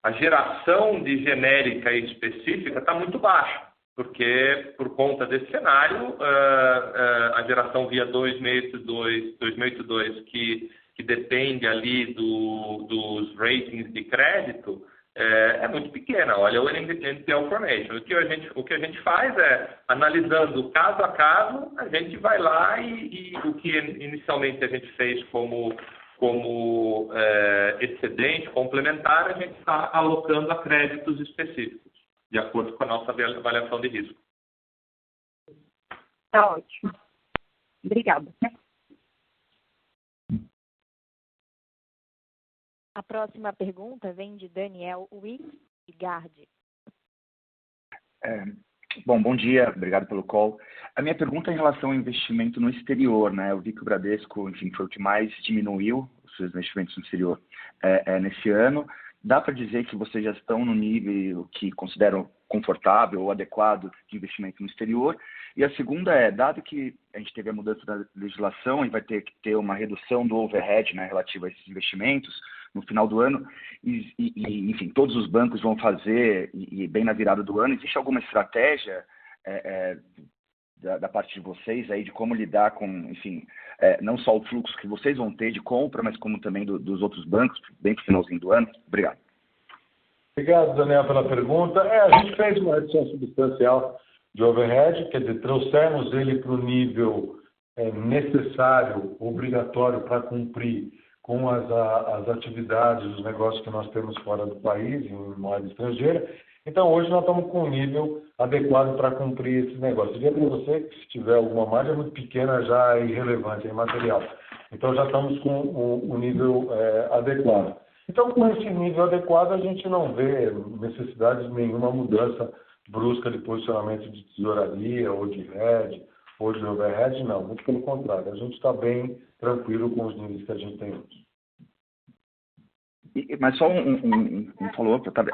a geração de genérica e específica está muito baixa, porque por conta desse cenário, a geração via 2682, que depende ali dos ratings de crédito, é muito pequena. Olha o NPL Formation. O que a gente faz é, analisando caso a caso, a gente vai lá e o que inicialmente a gente fez como excedente complementar, a gente está alocando a créditos específicos, de acordo com a nossa avaliação de risco. Tá ótimo. Obrigada. A próxima pergunta vem de Daniel Wigard. Bom dia, obrigado pelo call. A minha pergunta é em relação ao investimento no exterior, né? Eu vi que o Bradesco, enfim, foi o que mais diminuiu os seus investimentos no exterior nesse ano. Dá para dizer que vocês já estão no nível que consideram confortável ou adequado de investimento no exterior? E a segunda é, dado que a gente teve a mudança da legislação e vai ter que ter uma redução do overhead, né, relativo a esses investimentos no final do ano, enfim, todos os bancos vão fazer, e bem na virada do ano, existe alguma estratégia da parte de vocês aí de como lidar com, enfim, não só o fluxo que vocês vão ter de compra, mas como também dos outros bancos, bem no finalzinho do ano? Obrigado. Obrigado, Daniel, pela pergunta. A gente fez uma redução substancial de overhead, quer dizer, trouxemos ele para o nível necessário, obrigatório para cumprir com as atividades, os negócios que nós temos fora do país, em moeda estrangeira. Então, hoje nós estamos com um nível adequado para cumprir esses negócios. Eu diria para você que, se tiver alguma margem muito pequena, já é irrelevante, é imaterial. Então, já estamos com o nível adequado. Então, com esse nível adequado, a gente não vê necessidade de nenhuma mudança brusca de posicionamento de tesouraria, ou de hedge, ou de overhead, não. Muito pelo contrário, a gente está bem tranquilo com os níveis que a gente tem hoje. Mas só um follow-up, tá?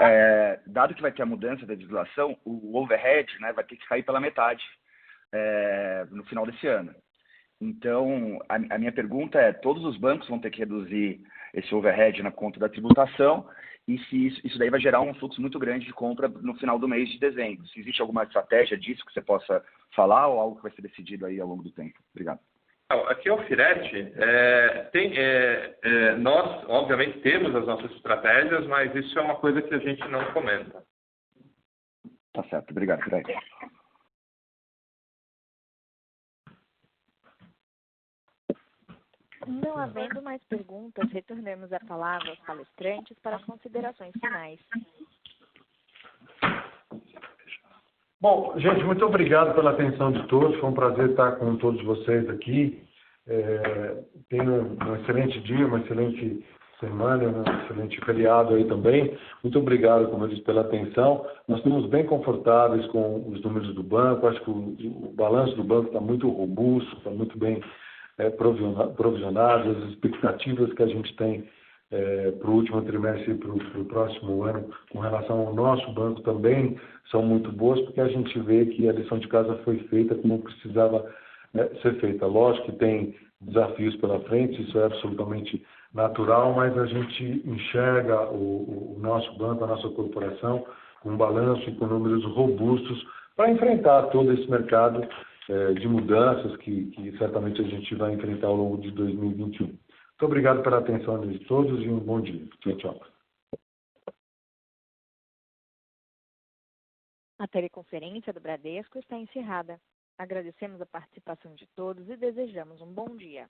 Dado que vai ter a mudança da legislação, o overhead, né, vai ter que cair pela metade no final desse ano. Então, a minha pergunta é, todos os bancos vão ter que reduzir esse overhead na conta da tributação, e se isso daí vai gerar um fluxo muito grande de compra no final do mês de dezembro. Se existe alguma estratégia disso que você possa falar, ou algo que vai ser decidido aí ao longo do tempo? Obrigado. Aqui é o Firetti. Nós, obviamente, temos as nossas estratégias, mas isso é uma coisa que a gente não comenta. Tá certo. Obrigado, Firetti. Não havendo mais perguntas, retornamos a palavra aos palestrantes para as considerações finais. Bom, gente, muito obrigado pela atenção de todos. Foi um prazer estar com todos vocês aqui. Tenham um excelente dia, uma excelente semana, um excelente feriado aí também. Muito obrigado, como eu disse, pela atenção. Nós estamos bem confortáveis com os números do banco. Acho que o balanço do banco está muito robusto, está muito bem provisionado. As expectativas que a gente tem para o último trimestre e para o próximo ano com relação ao nosso banco também são muito boas, porque a gente vê que a lição de casa foi feita como precisava ser feita. Lógico que tem desafios pela frente, isso é absolutamente natural, mas a gente enxerga o nosso banco, a nossa corporação, com um balanço e com números robustos para enfrentar todo esse mercado de mudanças que certamente a gente vai enfrentar ao longo de 2021. Muito obrigado pela atenção de todos e um bom dia. Tchau, tchau. A teleconferência do Bradesco está encerrada. Agradecemos a participação de todos e desejamos um bom dia.